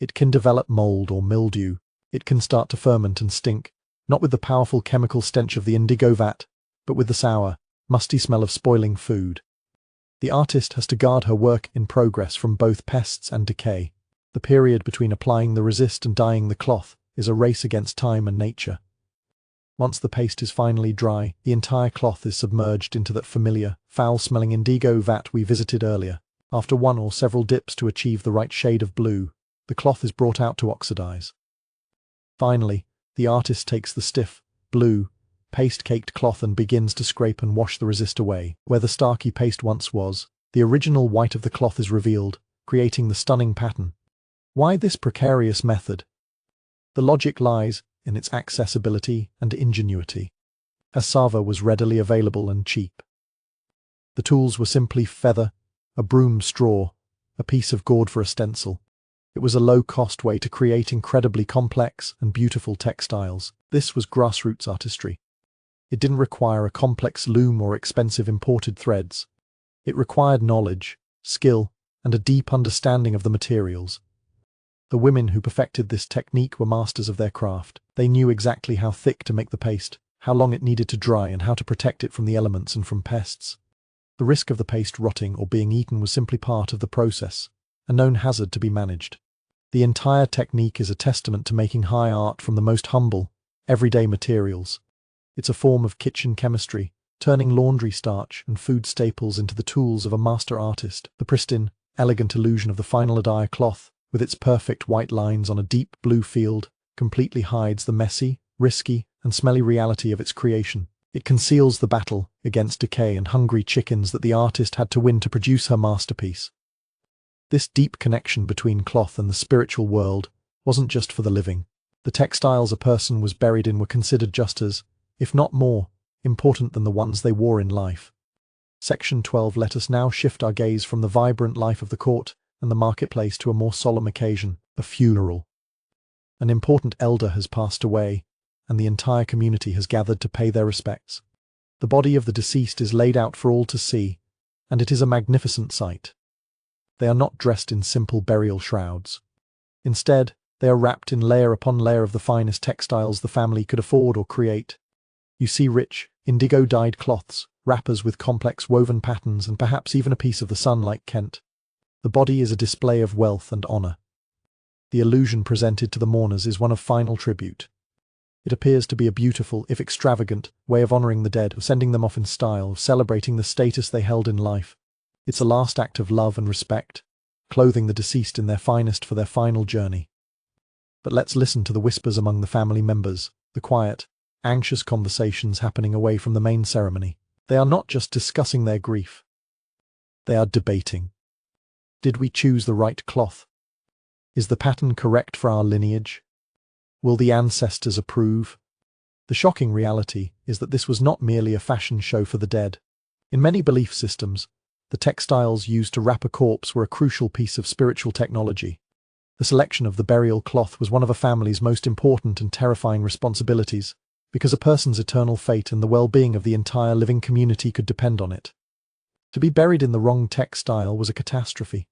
It can develop mold or mildew. It can start to ferment and stink, not with the powerful chemical stench of the indigo vat, but with the sour, musty smell of spoiling food. The artist has to guard her work in progress from both pests and decay. The period between applying the resist and dyeing the cloth is a race against time and nature. Once the paste is finally dry, the entire cloth is submerged into that familiar, foul-smelling indigo vat we visited earlier. After one or several dips to achieve the right shade of blue, the cloth is brought out to oxidize. Finally, the artist takes the stiff, blue, paste-caked cloth and begins to scrape and wash the resist away. Where the starchy paste once was, the original white of the cloth is revealed, creating the stunning pattern. Why this precarious method? The logic lies in its accessibility and ingenuity. Cassava was readily available and cheap. The tools were simply feather, a broom straw, a piece of gourd for a stencil. It was a low-cost way to create incredibly complex and beautiful textiles. This was grassroots artistry. It didn't require a complex loom or expensive imported threads. It required knowledge, skill, and a deep understanding of the materials. The women who perfected this technique were masters of their craft. They knew exactly how thick to make the paste, how long it needed to dry, and how to protect it from the elements and from pests. The risk of the paste rotting or being eaten was simply part of the process, a known hazard to be managed. The entire technique is a testament to making high art from the most humble, everyday materials. It's a form of kitchen chemistry, turning laundry starch and food staples into the tools of a master artist. The pristine, elegant illusion of the final dye cloth, with its perfect white lines on a deep blue field, completely hides the messy, risky, and smelly reality of its creation. It conceals the battle against decay and hungry chickens that the artist had to win to produce her masterpiece. This deep connection between cloth and the spiritual world wasn't just for the living. The textiles a person was buried in were considered just as, if not more, important than the ones they wore in life. Section 12. Let us now shift our gaze from the vibrant life of the court and the marketplace to a more solemn occasion, a funeral. An important elder has passed away, and the entire community has gathered to pay their respects. The body of the deceased is laid out for all to see, and it is a magnificent sight. They are not dressed in simple burial shrouds. Instead, they are wrapped in layer upon layer of the finest textiles the family could afford or create. You see rich, indigo-dyed cloths, wrappers with complex woven patterns, and perhaps even a piece of the sun like Kent. The body is a display of wealth and honor. The illusion presented to the mourners is one of final tribute. It appears to be a beautiful, if extravagant, way of honoring the dead, of sending them off in style, of celebrating the status they held in life. It's a last act of love and respect, clothing the deceased in their finest for their final journey. But let's listen to the whispers among the family members, the quiet, anxious conversations happening away from the main ceremony. They are not just discussing their grief. They are debating. Did we choose the right cloth? Is the pattern correct for our lineage? Will the ancestors approve? The shocking reality is that this was not merely a fashion show for the dead. In many belief systems, the textiles used to wrap a corpse were a crucial piece of spiritual technology. The selection of the burial cloth was one of a family's most important and terrifying responsibilities, because a person's eternal fate and the well-being of the entire living community could depend on it. To be buried in the wrong textile was a catastrophe.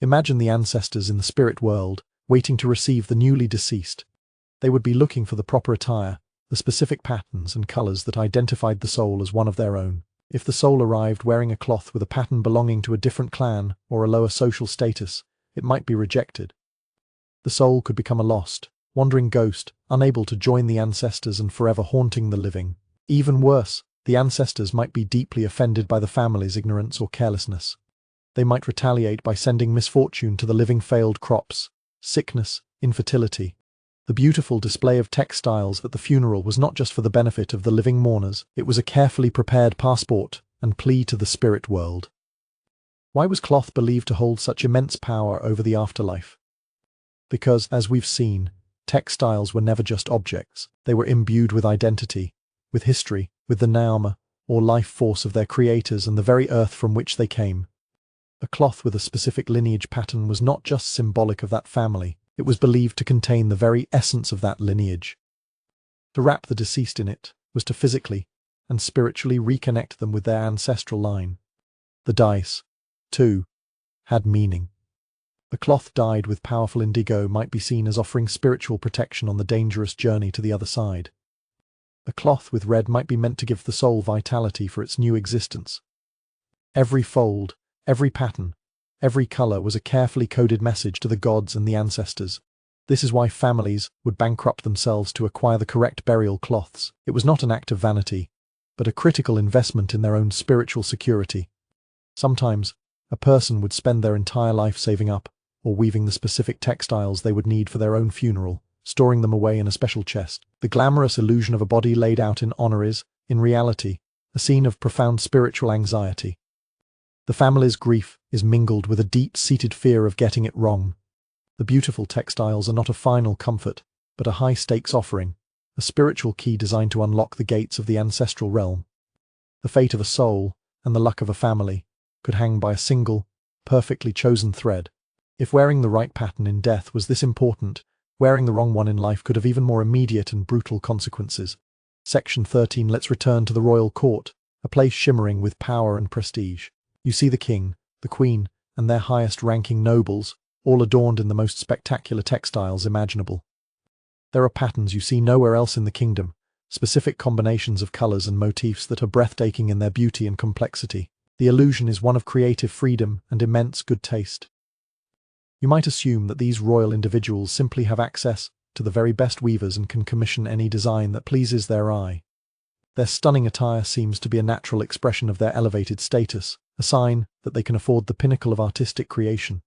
Imagine the ancestors in the spirit world, waiting to receive the newly deceased. They would be looking for the proper attire, the specific patterns and colors that identified the soul as one of their own. If the soul arrived wearing a cloth with a pattern belonging to a different clan or a lower social status, it might be rejected. The soul could become a lost, wandering ghost, unable to join the ancestors and forever haunting the living. Even worse, the ancestors might be deeply offended by the family's ignorance or carelessness. They might retaliate by sending misfortune to the living, failed crops, sickness, infertility. The beautiful display of textiles at the funeral was not just for the benefit of the living mourners, it was a carefully prepared passport and plea to the spirit world. Why was cloth believed to hold such immense power over the afterlife? Because, as we've seen, textiles were never just objects. They were imbued with identity, with history, with the naama, or life force of their creators and the very earth from which they came. A cloth with a specific lineage pattern was not just symbolic of that family, it was believed to contain the very essence of that lineage. To wrap the deceased in it was to physically and spiritually reconnect them with their ancestral line. The dice, too, had meaning. The cloth dyed with powerful indigo might be seen as offering spiritual protection on the dangerous journey to the other side. A cloth with red might be meant to give the soul vitality for its new existence. Every fold, every pattern, every color was a carefully coded message to the gods and the ancestors. This is why families would bankrupt themselves to acquire the correct burial cloths. It was not an act of vanity, but a critical investment in their own spiritual security. Sometimes, a person would spend their entire life saving up or weaving the specific textiles they would need for their own funeral, storing them away in a special chest. The glamorous illusion of a body laid out in honor is, in reality, a scene of profound spiritual anxiety. The family's grief is mingled with a deep-seated fear of getting it wrong. The beautiful textiles are not a final comfort, but a high-stakes offering, a spiritual key designed to unlock the gates of the ancestral realm. The fate of a soul, and the luck of a family, could hang by a single, perfectly chosen thread. If wearing the right pattern in death was this important, wearing the wrong one in life could have even more immediate and brutal consequences. Section 13. Let's return to the royal court, a place shimmering with power and prestige. You see the king, the queen, and their highest-ranking nobles, all adorned in the most spectacular textiles imaginable. There are patterns you see nowhere else in the kingdom, specific combinations of colors and motifs that are breathtaking in their beauty and complexity. The illusion is one of creative freedom and immense good taste. You might assume that these royal individuals simply have access to the very best weavers and can commission any design that pleases their eye. Their stunning attire seems to be a natural expression of their elevated status, a sign that they can afford the pinnacle of artistic creation.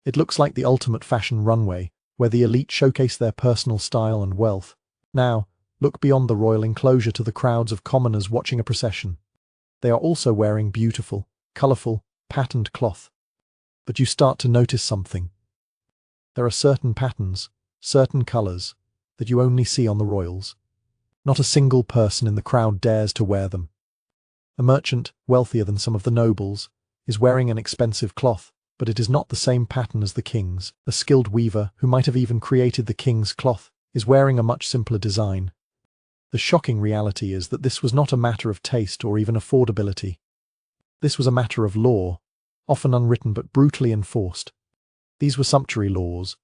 It looks like the ultimate fashion runway, where the elite showcase their personal style and wealth. Now, look beyond the royal enclosure to the crowds of commoners watching a procession. They are also wearing beautiful, colorful, patterned cloth. But you start to notice something. There are certain patterns, certain colors, that you only see on the royals. Not a single person in the crowd dares to wear them. A merchant, wealthier than some of the nobles, is wearing an expensive cloth, but it is not the same pattern as the king's. A skilled weaver, who might have even created the king's cloth, is wearing a much simpler design. The shocking reality is that this was not a matter of taste or even affordability. This was a matter of law, often unwritten but brutally enforced. These were sumptuary laws,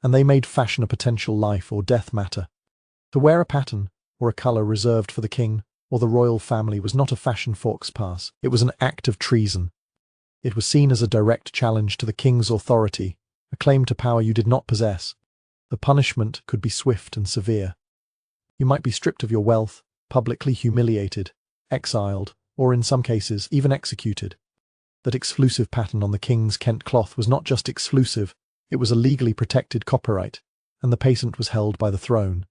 and they made fashion a potential life or death matter. To wear a pattern or a colour reserved for the king or the royal family was not a fashion faux pas, it was an act of treason. It was seen as a direct challenge to the king's authority, a claim to power you did not possess. The punishment could be swift and severe. You might be stripped of your wealth, publicly humiliated, exiled, or in some cases even executed. That exclusive pattern on the king's Kent cloth was not just exclusive, it was a legally protected copyright, and the patent was held by the throne.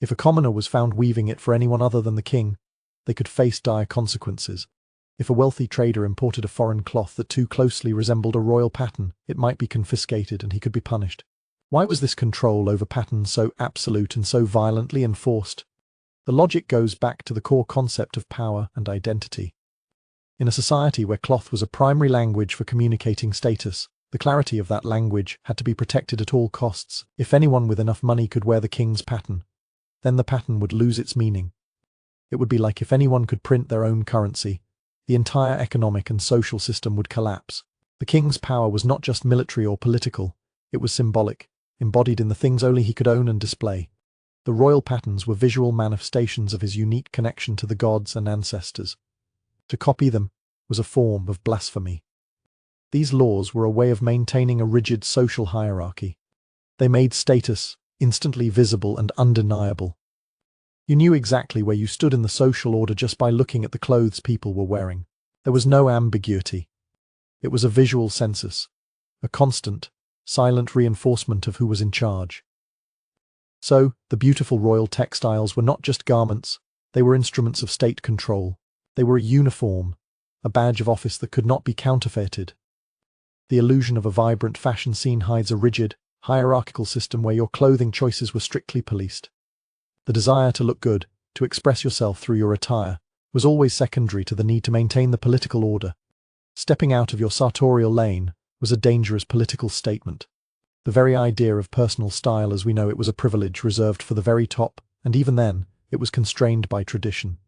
If a commoner was found weaving it for anyone other than the king, they could face dire consequences. If a wealthy trader imported a foreign cloth that too closely resembled a royal pattern, it might be confiscated and he could be punished. Why was this control over patterns so absolute and so violently enforced? The logic goes back to the core concept of power and identity. In a society where cloth was a primary language for communicating status, the clarity of that language had to be protected at all costs. If anyone with enough money could wear the king's pattern, then the pattern would lose its meaning. It would be like if anyone could print their own currency, the entire economic and social system would collapse. The king's power was not just military or political, it was symbolic, embodied in the things only he could own and display. The royal patterns were visual manifestations of his unique connection to the gods and ancestors. To copy them was a form of blasphemy. These laws were a way of maintaining a rigid social hierarchy. They made status instantly visible and undeniable. You knew exactly where you stood in the social order just by looking at the clothes people were wearing. There was no ambiguity. It was a visual census, a constant, silent reinforcement of who was in charge. So, the beautiful royal textiles were not just garments, they were instruments of state control. They were a uniform, a badge of office that could not be counterfeited. The illusion of a vibrant fashion scene hides a rigid, hierarchical system where your clothing choices were strictly policed. The desire to look good, to express yourself through your attire, was always secondary to the need to maintain the political order. Stepping out of your sartorial lane was a dangerous political statement. The very idea of personal style as we know it was a privilege reserved for the very top, and even then, it was constrained by tradition.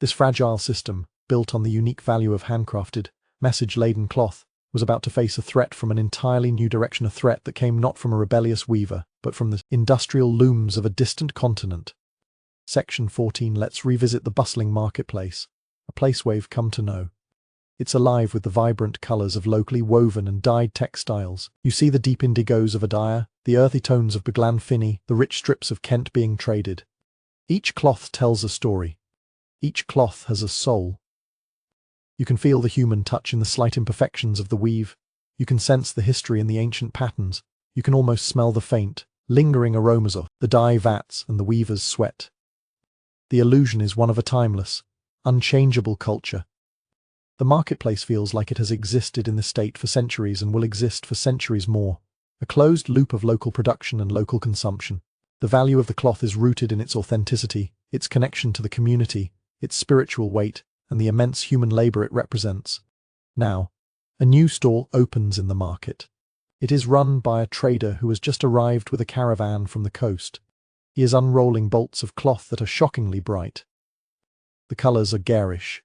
This fragile system, built on the unique value of handcrafted, message-laden cloth, was about to face a threat from an entirely new direction, a threat that came not from a rebellious weaver, but from the industrial looms of a distant continent. Section 14. Let's revisit the bustling marketplace, a place we've come to know. It's alive with the vibrant colours of locally woven and dyed textiles. You see the deep indigos of a dyer, the earthy tones of Beglanfinny, the rich strips of Kent being traded. Each cloth tells a story. Each cloth has a soul. You can feel the human touch in the slight imperfections of the weave. You can sense the history in the ancient patterns. You can almost smell the faint, lingering aromas of the dye vats and the weaver's sweat. The illusion is one of a timeless, unchangeable culture. The marketplace feels like it has existed in the state for centuries and will exist for centuries more. A closed loop of local production and local consumption. The value of the cloth is rooted in its authenticity, its connection to the community, its spiritual weight, and the immense human labour it represents. Now, a new stall opens in the market. It is run by a trader who has just arrived with a caravan from the coast. He is unrolling bolts of cloth that are shockingly bright. The colours are garish,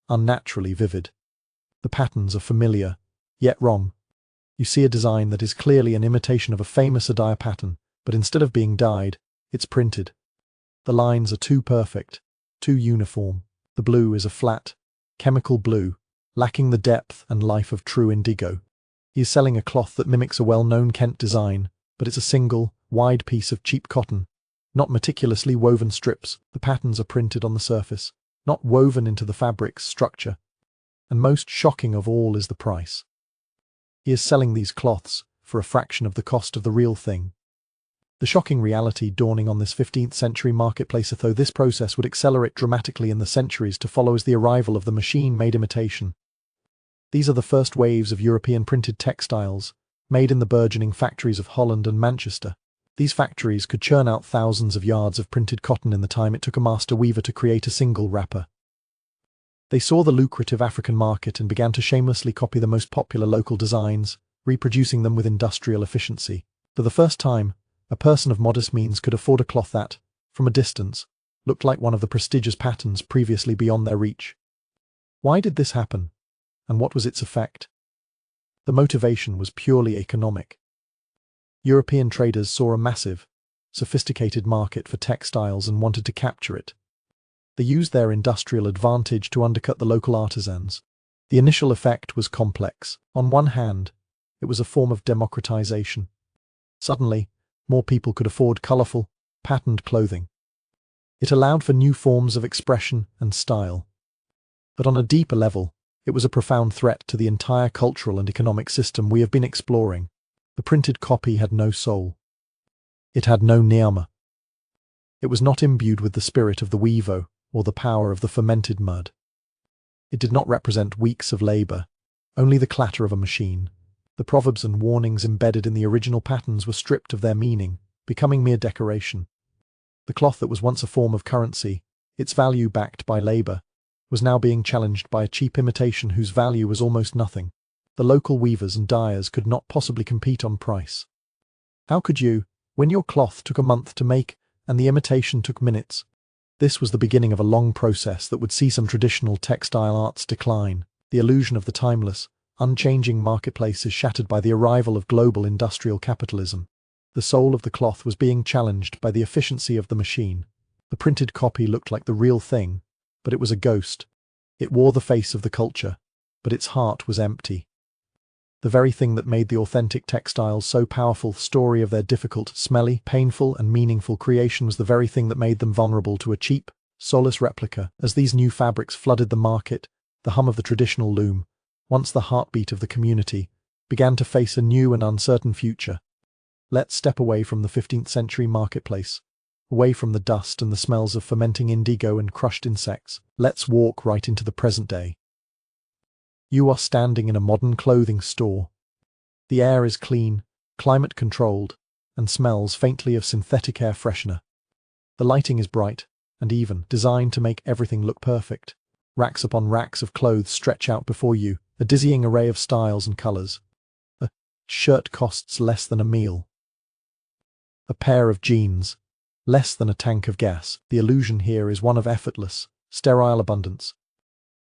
unnaturally vivid. The patterns are familiar, yet wrong. You see a design that is clearly an imitation of a famous Adire pattern, but instead of being dyed, it's printed. The lines are too perfect, too uniform. The blue is a flat, chemical blue, lacking the depth and life of true indigo. He is selling a cloth that mimics a well-known Kent design, but it's a single, wide piece of cheap cotton. Not meticulously woven strips, the patterns are printed on the surface, not woven into the fabric's structure. And most shocking of all is the price. He is selling these cloths for a fraction of the cost of the real thing. The shocking reality dawning on this 15th century marketplace, though this process would accelerate dramatically in the centuries to follow, is the arrival of the machine-made imitation. These are the first waves of European printed textiles, made in the burgeoning factories of Holland and Manchester. These factories could churn out thousands of yards of printed cotton in the time it took a master weaver to create a single wrapper. They saw the lucrative African market and began to shamelessly copy the most popular local designs, reproducing them with industrial efficiency. For the first time, a person of modest means could afford a cloth that, from a distance, looked like one of the prestigious patterns previously beyond their reach. Why did this happen? And what was its effect? The motivation was purely economic. European traders saw a massive, sophisticated market for textiles and wanted to capture it. They used their industrial advantage to undercut the local artisans. The initial effect was complex. On one hand, it was a form of democratization. Suddenly, more people could afford colorful, patterned clothing. It allowed for new forms of expression and style. But on a deeper level, it was a profound threat to the entire cultural and economic system we have been exploring. The printed copy had no soul. It had no niyama. It was not imbued with the spirit of the weaver or the power of the fermented mud. It did not represent weeks of labor, only the clatter of a machine. The proverbs and warnings embedded in the original patterns were stripped of their meaning, becoming mere decoration. The cloth that was once a form of currency, its value backed by labor, was now being challenged by a cheap imitation whose value was almost nothing. The local weavers and dyers could not possibly compete on price. How could you, when your cloth took a month to make and the imitation took minutes? This was the beginning of a long process that would see some traditional textile arts decline. The illusion of the timeless, unchanging marketplace is shattered by the arrival of global industrial capitalism. The soul of the cloth was being challenged by the efficiency of the machine. The printed copy looked like the real thing, but it was a ghost. It wore the face of the culture, but its heart was empty. The very thing that made the authentic textiles so powerful, the story of their difficult, smelly, painful and meaningful creation, was the very thing that made them vulnerable to a cheap, soulless replica. As these new fabrics flooded the market, the hum of the traditional loom, once the heartbeat of the community, began to face a new and uncertain future. Let's step away from the 15th century marketplace, away from the dust and the smells of fermenting indigo and crushed insects. Let's walk right into the present day. You are standing in a modern clothing store. The air is clean, climate-controlled, and smells faintly of synthetic air freshener. The lighting is bright and even, designed to make everything look perfect. Racks upon racks of clothes stretch out before you, a dizzying array of styles and colors. A shirt costs less than a meal. A pair of jeans, less than a tank of gas. The illusion here is one of effortless, sterile abundance.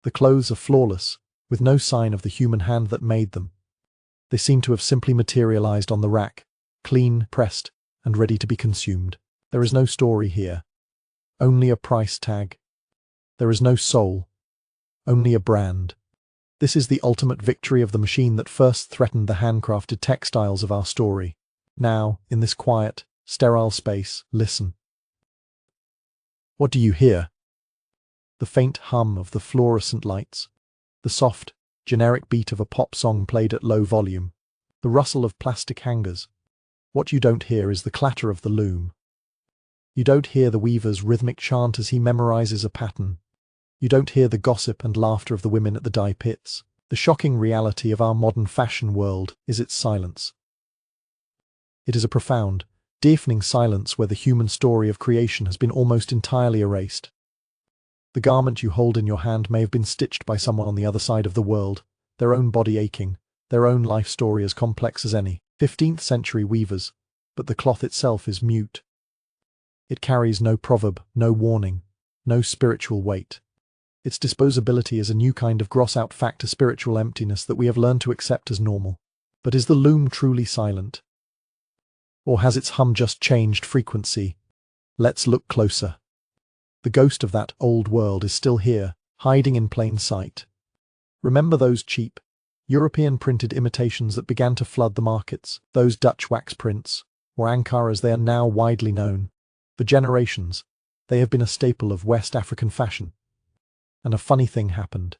The clothes are flawless, with no sign of the human hand that made them. They seem to have simply materialized on the rack, clean, pressed, and ready to be consumed. There is no story here. Only a price tag. There is no soul. Only a brand. This is the ultimate victory of the machine that first threatened the handcrafted textiles of our story. Now, in this quiet, sterile space, listen. What do you hear? The faint hum of the fluorescent lights. The soft, generic beat of a pop song played at low volume. The rustle of plastic hangers. What you don't hear is the clatter of the loom. You don't hear the weaver's rhythmic chant as he memorizes a pattern. You don't hear the gossip and laughter of the women at the dye pits. The shocking reality of our modern fashion world is its silence. It is a profound, deafening silence where the human story of creation has been almost entirely erased. The garment you hold in your hand may have been stitched by someone on the other side of the world, their own body aching, their own life story as complex as any 15th century weavers, but the cloth itself is mute. It carries no proverb, no warning, no spiritual weight. Its disposability is a new kind of gross-out factor spiritual emptiness that we have learned to accept as normal. But is the loom truly silent? Or has its hum just changed frequency? Let's look closer. The ghost of that old world is still here, hiding in plain sight. Remember those cheap, European printed imitations that began to flood the markets, those Dutch wax prints, or Ankara as they are now widely known. For generations, they have been a staple of West African fashion. And a funny thing happened.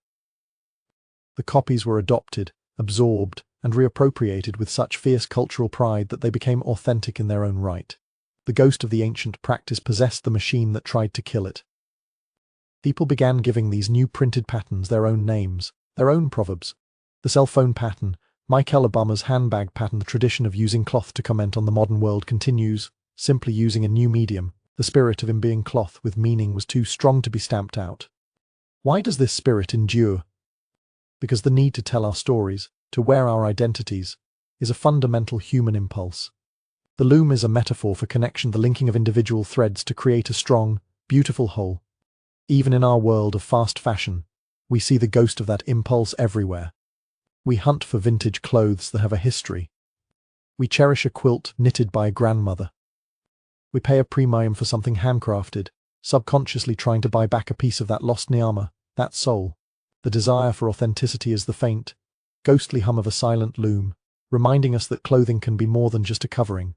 The copies were adopted, absorbed, and reappropriated with such fierce cultural pride that they became authentic in their own right. The ghost of the ancient practice possessed the machine that tried to kill it. People began giving these new printed patterns their own names, their own proverbs. The cell phone pattern, Michael Obama's handbag pattern. The tradition of using cloth to comment on the modern world continues, simply using a new medium. The spirit of imbuing cloth with meaning was too strong to be stamped out. Why does this spirit endure? Because the need to tell our stories, to wear our identities, is a fundamental human impulse. The loom is a metaphor for connection, the linking of individual threads to create a strong, beautiful whole. Even in our world of fast fashion, we see the ghost of that impulse everywhere. We hunt for vintage clothes that have a history. We cherish a quilt knitted by a grandmother. We pay a premium for something handcrafted, subconsciously trying to buy back a piece of that lost nyama, that soul. The desire for authenticity is the faint, ghostly hum of a silent loom, reminding us that clothing can be more than just a covering.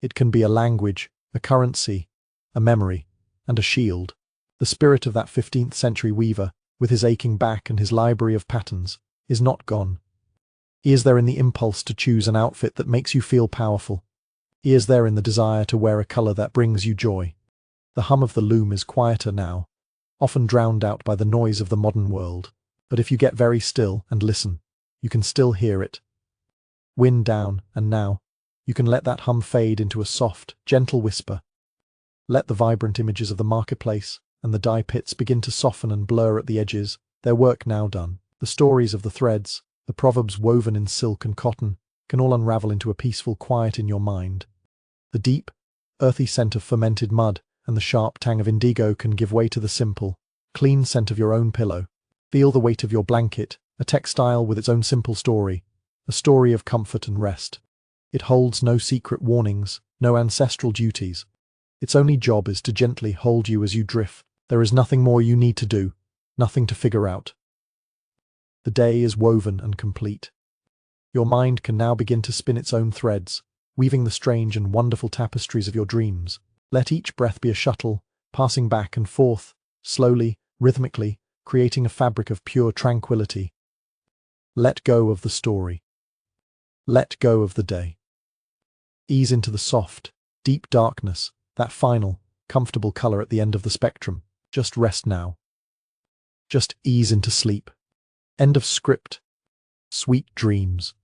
It can be a language, a currency, a memory, and a shield. The spirit of that 15th century weaver, with his aching back and his library of patterns, is not gone. He is there in the impulse to choose an outfit that makes you feel powerful. He is there in the desire to wear a color that brings you joy. The hum of the loom is quieter now, often drowned out by the noise of the modern world. But if you get very still and listen, you can still hear it. Wind down, and now, you can let that hum fade into a soft, gentle whisper. Let the vibrant images of the marketplace and the dye pits begin to soften and blur at the edges, their work now done. The stories of the threads, the proverbs woven in silk and cotton, can all unravel into a peaceful quiet in your mind. The deep, earthy scent of fermented mud and the sharp tang of indigo can give way to the simple, clean scent of your own pillow. Feel the weight of your blanket, a textile with its own simple story, a story of comfort and rest. It holds no secret warnings, no ancestral duties. Its only job is to gently hold you as you drift. There is nothing more you need to do, nothing to figure out. The day is woven and complete. Your mind can now begin to spin its own threads, weaving the strange and wonderful tapestries of your dreams. Let each breath be a shuttle, passing back and forth, slowly, rhythmically, creating a fabric of pure tranquility. Let go of the story. Let go of the day. Ease into the soft, deep darkness, that final, comfortable color at the end of the spectrum. Just rest now. Just ease into sleep. End of script. Sweet dreams.